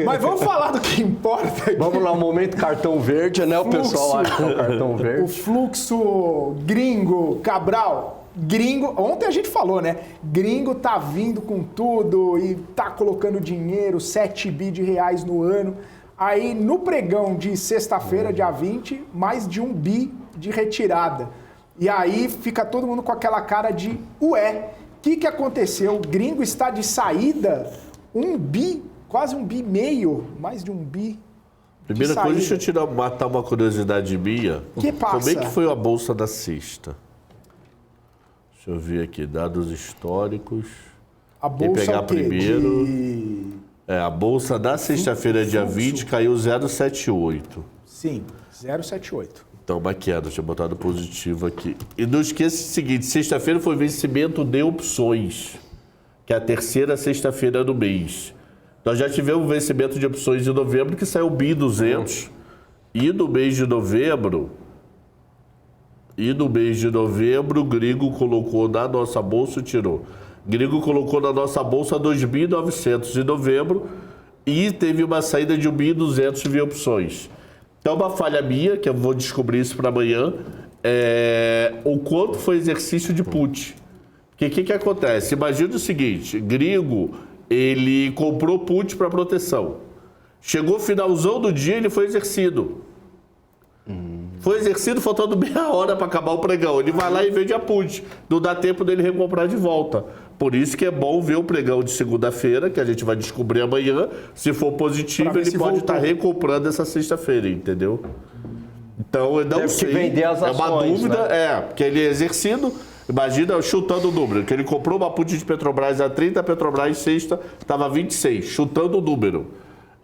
Mas vamos falar do que importa aqui. Vamos lá, momento cartão verde, né? O pessoal acha que é o cartão verde. O fluxo gringo, Cabral. Gringo, ontem a gente falou, né? Gringo tá vindo com tudo e tá colocando dinheiro, 7 bi de reais no ano. Aí no pregão de sexta-feira, dia 20, mais de 1 bi de retirada. E aí fica todo mundo com aquela cara de ué, o que aconteceu? O gringo está de saída? 1 bi, quase 1 bi meio, mais de 1 bi. Primeira coisa, deixa eu matar uma curiosidade minha. Que passa? Como é que foi a bolsa da sexta? Deixa eu ver aqui, dados históricos. A bolsa pegar o quê? primeiro. A bolsa da sexta-feira, dia 20, caiu 0,78. Sim, 0,78. Então, uma queda, tinha botado positivo aqui. E não esqueça o seguinte, sexta-feira foi vencimento de opções, que é a terceira sexta-feira do mês. Nós já tivemos vencimento de opções em novembro, que saiu BI 200. E no mês de novembro... o Gringo colocou na nossa bolsa e tirou. Gringo colocou na nossa bolsa 2.900 em novembro e teve uma saída de 1.200 via opções. Então, uma falha minha, que eu vou descobrir isso para amanhã, o quanto foi exercício de put. Porque o que acontece? Imagina o seguinte, Gringo ele comprou put para proteção. Chegou finalzão do dia, ele foi exercido. Foi exercido faltando meia hora para acabar o pregão. Ele vai lá e vende a put. Não dá tempo dele recomprar de volta. Por isso que é bom ver o pregão de segunda-feira, que a gente vai descobrir amanhã. Se for positivo, ele pode estar recomprando essa sexta-feira, entendeu? Então, eu não sei. Vender as ações, é uma dúvida, né? porque ele é exercido. Imagina chutando o número, que ele comprou uma put de Petrobras a 30, a Petrobras sexta estava 26, chutando o número.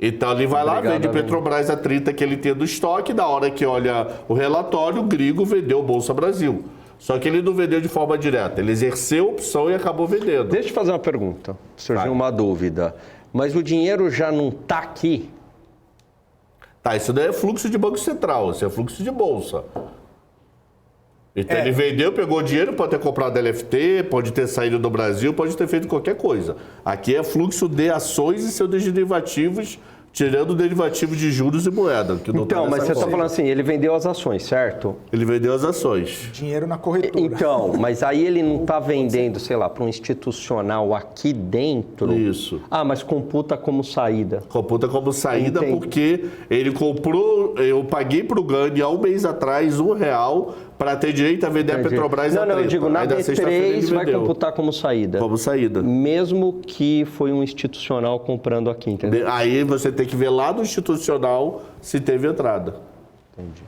Então ele vai lá, vende Petrobras a 30 que ele tem do estoque, na hora que olha o relatório, o gringo vendeu o Bolsa Brasil. Só que ele não vendeu de forma direta, ele exerceu a opção e acabou vendendo. Deixa eu fazer uma pergunta, surgiu uma dúvida. Mas o dinheiro já não está aqui? Tá, isso daí é fluxo de Banco Central, isso é fluxo de Bolsa. Então ele vendeu, pegou dinheiro, pode ter comprado LFT, pode ter saído do Brasil, pode ter feito qualquer coisa. Aqui é fluxo de ações e seus derivativos, tirando o derivativo de juros e moeda. Que não então, mas você está falando assim, ele vendeu as ações, certo? Ele vendeu as ações. Dinheiro na corretora. Então, mas aí ele não está vendendo, sei lá, para um institucional aqui dentro? Isso. Ah, mas computa como saída. Computa como saída. Entendi. Porque ele comprou, eu paguei para o Gani há um mês atrás R$1 para ter direito a vender a Petrobras a 30. Não, eu digo, na B3 vai computar como saída. Como saída. Mesmo que foi um institucional comprando aqui, entendeu? Aí você tem que ver lá no institucional se teve entrada. Entendi.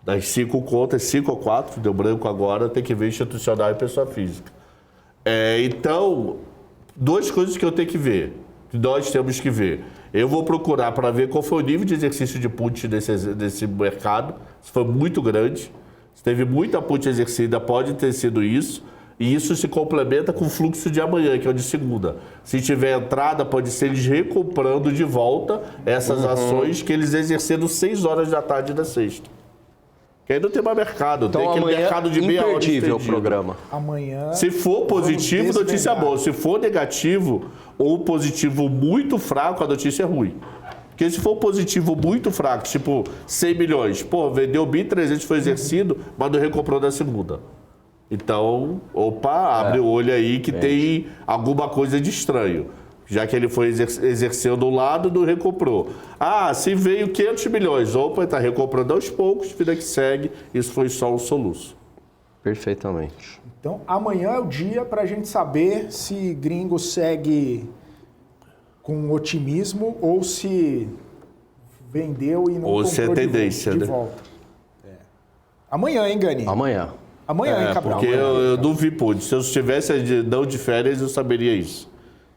Das 5 contas, 5 ou 4, deu branco agora, tem que ver institucional e pessoa física. Então, duas coisas que eu tenho que ver, que nós temos que ver. Eu vou procurar para ver qual foi o nível de exercício de put desse mercado, se foi muito grande. Se teve muita put exercida, pode ter sido isso. E isso se complementa com o fluxo de amanhã, que é o de segunda. Se tiver entrada, pode ser eles recomprando de volta essas ações que eles exerceram 6 horas da tarde da sexta. Que aí não tem mais mercado. Então, tem aquele mercado de meia hora imperdível o estendido. programa. Amanhã... Se for positivo, notícia boa. Se for negativo ou positivo muito fraco, a notícia é ruim. Porque se for positivo muito fraco, tipo 100 milhões, vendeu 1.300, foi exercido, mas não recomprou na segunda. Então, abre o olho aí que tem alguma coisa de estranho. Já que ele foi exerceu do lado, não recomprou. Ah, se veio 500 milhões, está recomprando aos poucos, vida que segue, isso foi só um soluço. Perfeitamente. Então, amanhã é o dia para a gente saber se gringo segue com otimismo ou se vendeu e não ou comprou se é tendência, de né? volta. Amanhã, hein, Gani? Amanhã, hein, Cabral? Porque eu não vi put. Se eu estivesse não de férias, eu saberia isso.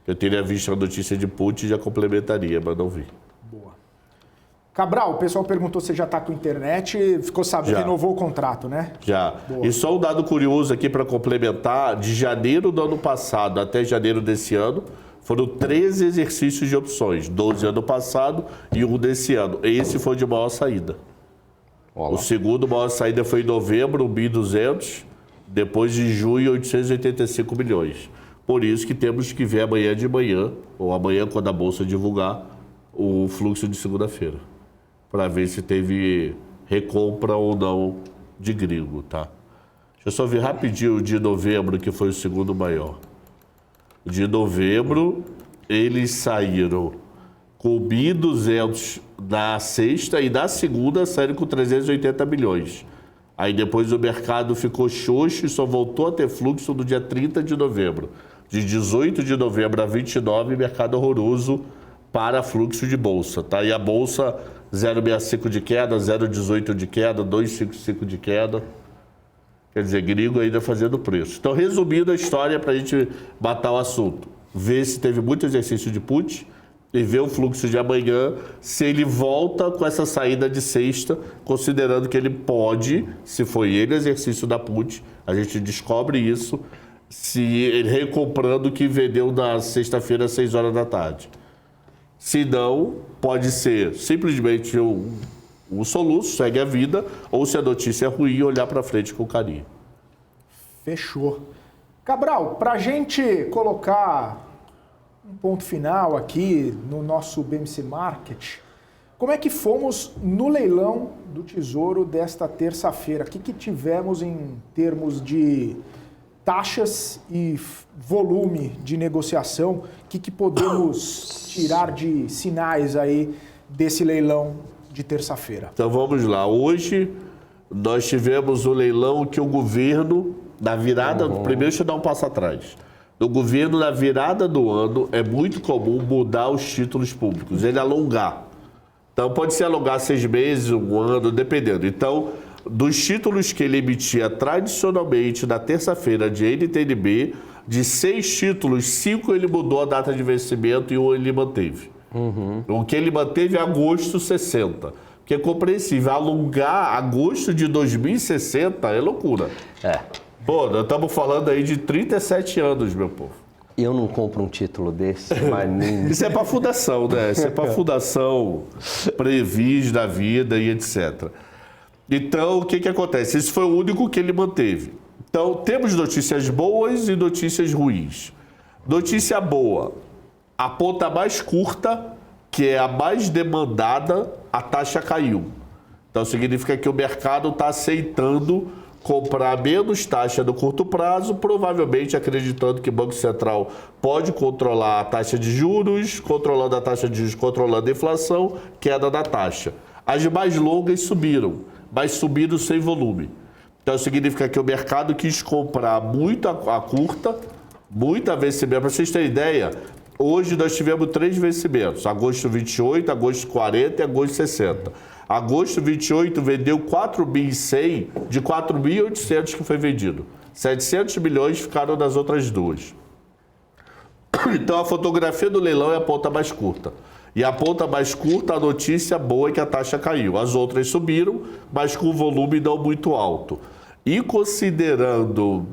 Eu teria visto a notícia de put e já complementaria, mas não vi. Boa. Cabral, o pessoal perguntou se já está com internet, ficou sabendo, renovou o contrato, né? Já. Boa. E só um dado curioso aqui para complementar, de janeiro do ano passado até janeiro desse ano, foram 13 exercícios de opções, 12 ano passado e 1 desse ano. Esse foi de maior saída. Olá. O segundo maior saída foi em novembro, 1.200, depois de junho, 885 milhões. Por isso que temos que ver amanhã de manhã, ou amanhã quando a Bolsa divulgar, o fluxo de segunda-feira, para ver se teve recompra ou não de gringo, tá? Deixa eu só ver rapidinho o de novembro, que foi o segundo maior. O de novembro, eles saíram com 1.200 na sexta e na segunda saíram com 380 milhões. Aí depois o mercado ficou xoxo e só voltou a ter fluxo no dia 30 de novembro. De 18 de novembro a 29, mercado horroroso para fluxo de bolsa, tá? E a bolsa 0,65 de queda, 0,18 de queda, 2,55 de queda. Quer dizer, gringo ainda fazendo preço. Então, resumindo a história para a gente matar o assunto. Ver se teve muito exercício de put e ver o fluxo de amanhã, se ele volta com essa saída de sexta, considerando que ele pode, se foi ele exercício da put, a gente descobre isso, se ele recomprando o que vendeu na sexta-feira às 6 horas da tarde. Se não, pode ser simplesmente um soluço, segue a vida, ou se a notícia é ruim, olhar para frente com carinho. Fechou. Cabral, para a gente colocar um ponto final aqui no nosso BMC Market, como é que fomos no leilão do Tesouro desta terça-feira? O que tivemos em termos de taxas e volume de negociação, o que podemos tirar de sinais aí desse leilão de terça-feira? Então vamos lá. Hoje nós tivemos um leilão que o governo, na virada, primeiro deixa eu dar um passo atrás. No governo, na virada do ano, é muito comum mudar os títulos públicos, ele alongar. Então pode ser alongar 6 meses, 1 ano, dependendo. Então, dos títulos que ele emitia tradicionalmente na terça-feira de NTNB, de 6 títulos, 5 ele mudou a data de vencimento e 1 ele manteve. O que ele manteve é agosto 60. Que é compreensível. Alongar agosto de 2060 é loucura. Pô, nós estamos falando aí de 37 anos, meu povo. Eu não compro um título desse, mas nem... Isso é para fundação, né? Isso é para fundação Previs da vida e etc. Então, o que acontece? Esse foi o único que ele manteve. Então, temos notícias boas e notícias ruins. Notícia boa, a ponta mais curta, que é a mais demandada, a taxa caiu. Então, significa que o mercado está aceitando comprar menos taxa no curto prazo, provavelmente acreditando que o Banco Central pode controlar a taxa de juros, controlando a taxa de juros, controlando a inflação, queda da taxa. As mais longas subiram, mas subiram sem volume. Então, significa que o mercado quis comprar muito a curta, muita vencimento. Para vocês terem ideia, hoje nós tivemos 3 vencimentos, agosto 28, agosto 40 e agosto 60. Agosto 28 vendeu 4.100 de 4.800 que foi vendido. 700 milhões ficaram nas outras duas. Então a fotografia do leilão é a ponta mais curta. E a ponta mais curta, a notícia boa é que a taxa caiu. As outras subiram, mas com volume não muito alto. E considerando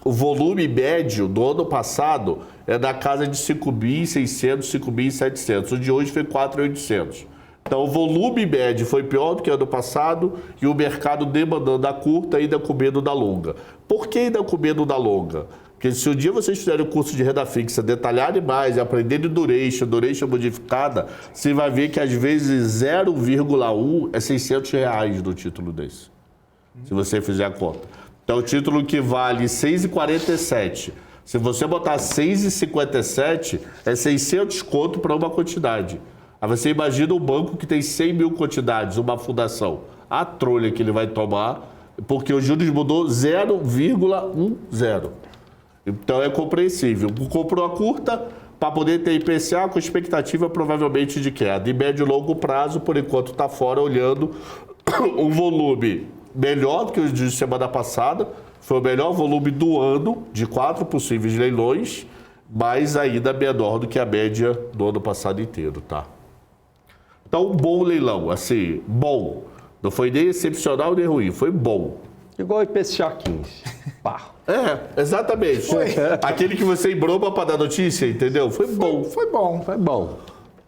o volume médio do ano passado, é da casa de 5.600, 5.700. O de hoje foi 4.800. Então, o volume médio foi pior do que ano passado e o mercado demandando a curta ainda com medo da longa. Por que ainda com medo da longa? Porque se um dia vocês fizerem o curso de renda fixa, detalharem mais, aprenderem duration modificada, você vai ver que às vezes 0,1 é R$600 do título desse. Se você fizer a conta. Então, o título que vale 6,47. Se você botar 6,57, é 600 conto para uma quantidade. Aí você imagina um banco que tem 100 mil quantidades, uma fundação. A trolha que ele vai tomar, porque o juros mudou 0,10. Então é compreensível. Comprou a curta para poder ter IPCA com expectativa provavelmente de queda. De médio e longo prazo, por enquanto está fora olhando um volume melhor do que o de semana passada. Foi o melhor volume do ano, de 4 possíveis leilões, mas ainda menor do que a média do ano passado inteiro, tá? Então, um bom leilão, assim, bom. Não foi nem excepcional nem ruim, foi bom. Igual o IPCA 15. Pá. Exatamente. Foi. Aquele que você embroma para dar notícia, entendeu? Foi bom. Foi bom. Foi bom.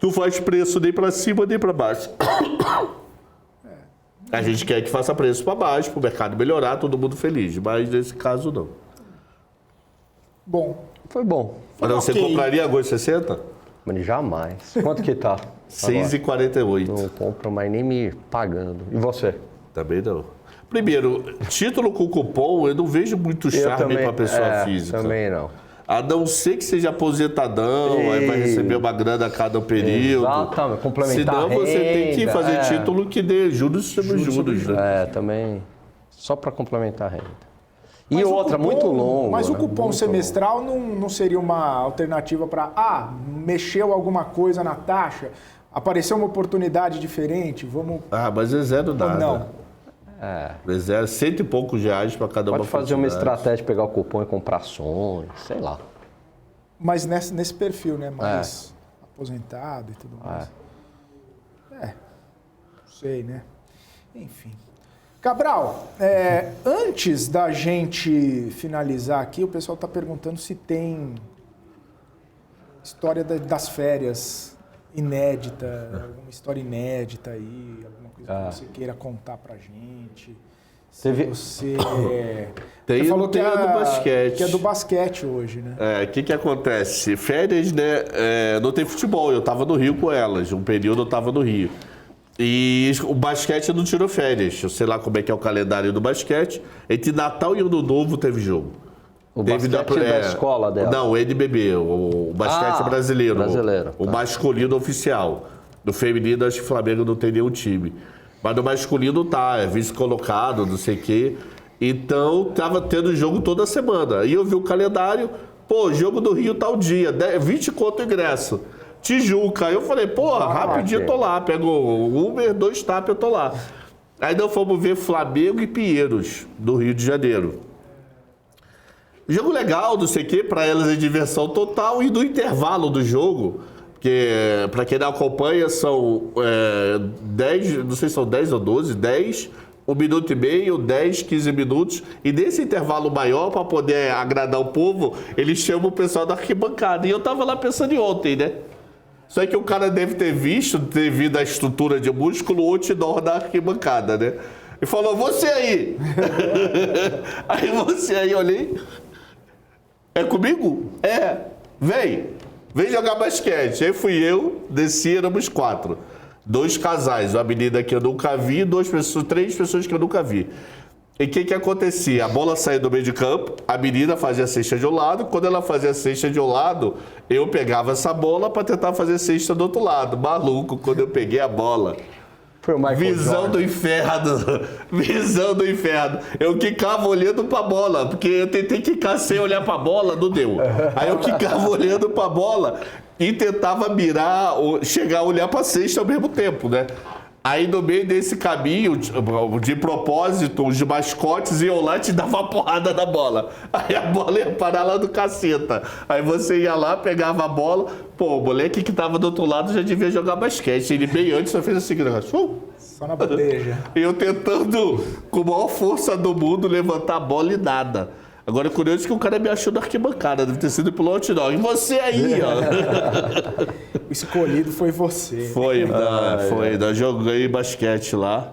Não faz preço nem para cima nem para baixo. A gente quer que faça preço para baixo, para o mercado melhorar, todo mundo feliz. Mas nesse caso, não. Bom. Foi bom. Mas você compraria agosto 60? Mas jamais. Quanto que tá? 6,48. Não compro mais nem me pagando. E você? Também não. Primeiro, título com cupom, eu não vejo muito charme para pessoa física. Também não. A não ser que seja aposentadão, aí vai receber uma grana a cada período. Exatamente, complementar Senão você tem que fazer título que dê juros sobre juros. Né? Também. Só para complementar a renda. E mas outra, cupom, muito longo. Mas o né? cupom muito semestral não seria uma alternativa para... mexeu alguma coisa na taxa, apareceu uma oportunidade diferente, vamos... mas é zero nada. Não. É zero, 100 e poucos reais para cada uma. Pode fazer uma estratégia de pegar o cupom e comprar ações, sei lá. Mas nesse perfil, né? Mais aposentado e tudo mais. Não sei, né? Enfim. Cabral, antes da gente finalizar aqui, o pessoal está perguntando se tem história das férias inédita, alguma história inédita aí, alguma coisa que você queira contar pra gente. Você falou que é do basquete. Que é do basquete hoje, né? O que acontece? Férias, né? Não tem futebol. Eu tava no Rio com elas. Um período eu tava no Rio. E o basquete não tirou férias. Eu sei lá como é que é o calendário do basquete. Entre Natal e Ano Novo teve jogo. O basquete da escola dela. Não, o NBB, o basquete brasileiro. O masculino oficial. No feminino, acho que o Flamengo não tem nenhum time. Mas no masculino é vice-colocado, não sei o quê. Então, tava tendo jogo toda semana. Aí eu vi o calendário, jogo do Rio tal dia, 20 conto ingresso. Tijuca. Aí eu falei, rapidinho eu tô lá. Pego o Uber, 2 tapas, eu tô lá. Aí nós fomos ver Flamengo e Pinheiros, do Rio de Janeiro. Jogo legal, não sei o quê, pra elas é diversão total. E no intervalo do jogo, porque pra quem não acompanha, são 10, não sei se são 10 ou 12, 10, 1 minuto e meio, 10, 15 minutos. E nesse intervalo maior, pra poder agradar o povo, eles chamam o pessoal da arquibancada. E eu tava lá pensando em ontem, né? Só que o cara deve ter visto, devido à estrutura de músculo, o outdoor da arquibancada, né? E falou, você aí! Aí você aí, olhei. É comigo? É. Vem jogar basquete. Aí fui eu, desci, éramos 4. 2 casais, uma menina que eu nunca vi, 3 pessoas que eu nunca vi. E o que acontecia? A bola saía do meio de campo, a menina fazia a cesta de um lado, quando ela fazia a cesta de um lado, eu pegava essa bola para tentar fazer a cesta do outro lado. Maluco, quando eu peguei a bola. Foi o Michael Visão Jordan. do inferno. Visão do inferno. Eu quicava olhando pra bola, porque eu tentei quicar sem olhar pra bola, não deu. Aí eu quicava olhando pra bola e tentava mirar, chegar a olhar pra cesta ao mesmo tempo, né? Aí no meio desse caminho, de propósito, os mascotes iam lá e te davam uma porrada na bola. Aí a bola ia parar lá no caceta. Aí você ia lá, pegava a bola. O moleque que tava do outro lado já devia jogar basquete. Ele bem antes só fez assim, Só na bandeja. E eu tentando, com a maior força do mundo, levantar a bola e nada. Agora é curioso que o cara me achou na arquibancada, deve ter sido pelo outdoor. E você aí, ó. O escolhido foi você. Foi, nós joguei basquete lá.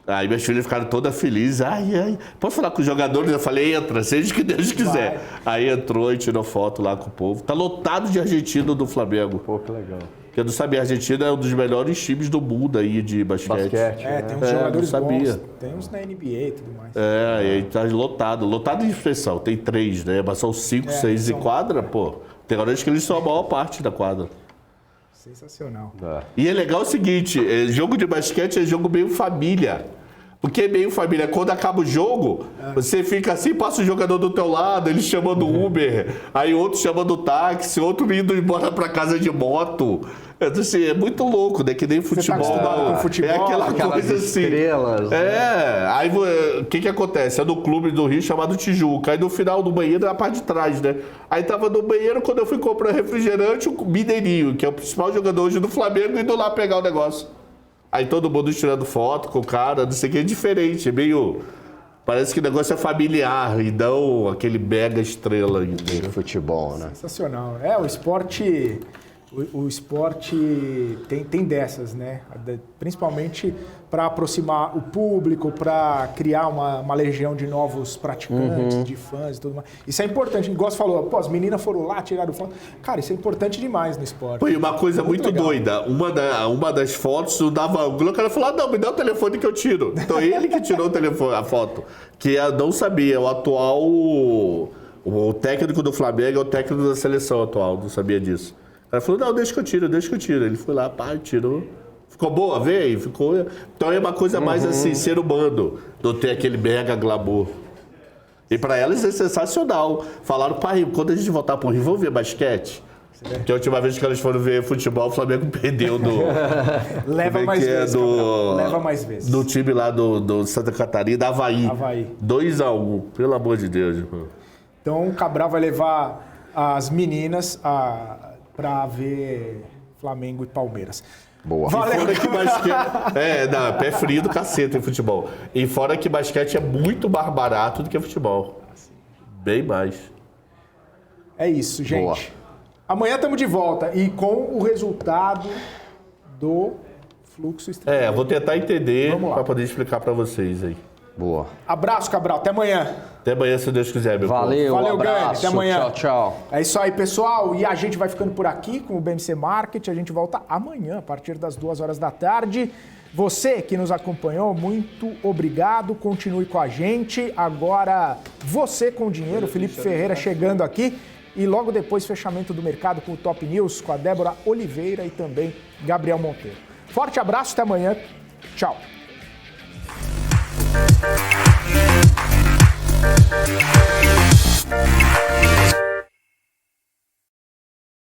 Aí minhas filhas ficaram todas felizes. Ai. Pode falar com os jogadores? Eu falei, entra, seja o que Deus quiser. Aí entrou e tirou foto lá com o povo. Tá lotado de argentino do Flamengo. Pô, que legal. Porque eu não sabia, a Argentina é um dos melhores times do mundo aí de basquete. Tem uns jogadores não sabia. bons. Tem uns na NBA e tudo mais. E aí tá lotado. Lotado de inspeção. Tem 3, né? Mas são 5, 6 em quadra, Tem horas que eles são a maior parte da quadra. Sensacional. E é legal o seguinte, jogo de basquete é jogo meio família. Porque meio família, quando acaba o jogo, você fica assim, passa o jogador do teu lado, ele chama do Uber, aí outro chama do táxi, outro indo embora pra casa de moto. Assim, é muito louco, né? Que nem futebol. Você tá acostumado com futebol? É aquela coisa assim. Estrelas, Aí o que acontece? É no clube do Rio chamado Tijuca. Aí no final do banheiro é a parte de trás, né? Aí tava no banheiro, quando eu fui comprar refrigerante, o Mineirinho, que é o principal jogador hoje do Flamengo, indo lá pegar o negócio. Aí todo mundo tirando foto com o cara, não sei o que, é diferente, é meio... Parece que o negócio é familiar e não aquele mega estrela. De futebol, né? Sensacional. O esporte... O esporte tem dessas, né? Principalmente para aproximar o público, para criar uma legião de novos praticantes, de fãs e tudo mais. Isso é importante. Igual você falou, as meninas foram lá, tiraram foto. Cara, isso é importante demais no esporte. Foi uma coisa muito doida. Uma das fotos, dava ângulo, o cara falou, não, me dá o telefone que eu tiro. Então ele que tirou a foto. Que eu não sabia, o atual... O técnico do Flamengo é o técnico da seleção atual, não sabia disso. O cara falou, não, deixa que eu tiro. Ele foi lá, tirou. Ficou boa, veio, ficou... Então é uma coisa mais assim, ser humano, não ter aquele mega glamour. E pra elas é sensacional. Falaram, pai, quando a gente voltar pro Rio, vamos ver basquete? Porque a última vez que elas foram ver futebol, o Flamengo perdeu do... Leva mais vezes, leva mais vezes. Do time lá do Santa Catarina, Havaí. 2-1, pelo amor de Deus. Irmão. Então o Cabral vai levar as meninas pra ver Flamengo e Palmeiras. Boa. Valeu. E fora que basquete... pé frio do cacete em futebol. E fora que basquete é muito mais barato do que futebol. Bem mais. É isso, gente. Boa. Amanhã estamos de volta e com o resultado do fluxo estrangeiro. Vou tentar entender Vamos lá. para poder explicar para vocês aí. Boa. Abraço, Cabral. Até amanhã. Até amanhã, se Deus quiser, meu povo. Valeu, abraço. Gani. Até amanhã. Tchau, tchau. É isso aí, pessoal. E a gente vai ficando por aqui com o BMC Market. A gente volta amanhã, a partir das 2 horas da tarde. Você que nos acompanhou, muito obrigado. Continue com a gente. Agora, você com dinheiro, Felipe Ferreira chegando aqui. E logo depois, fechamento do mercado com o Top News, com a Débora Oliveira e também Gabriel Monteiro. Forte abraço, até amanhã. Tchau.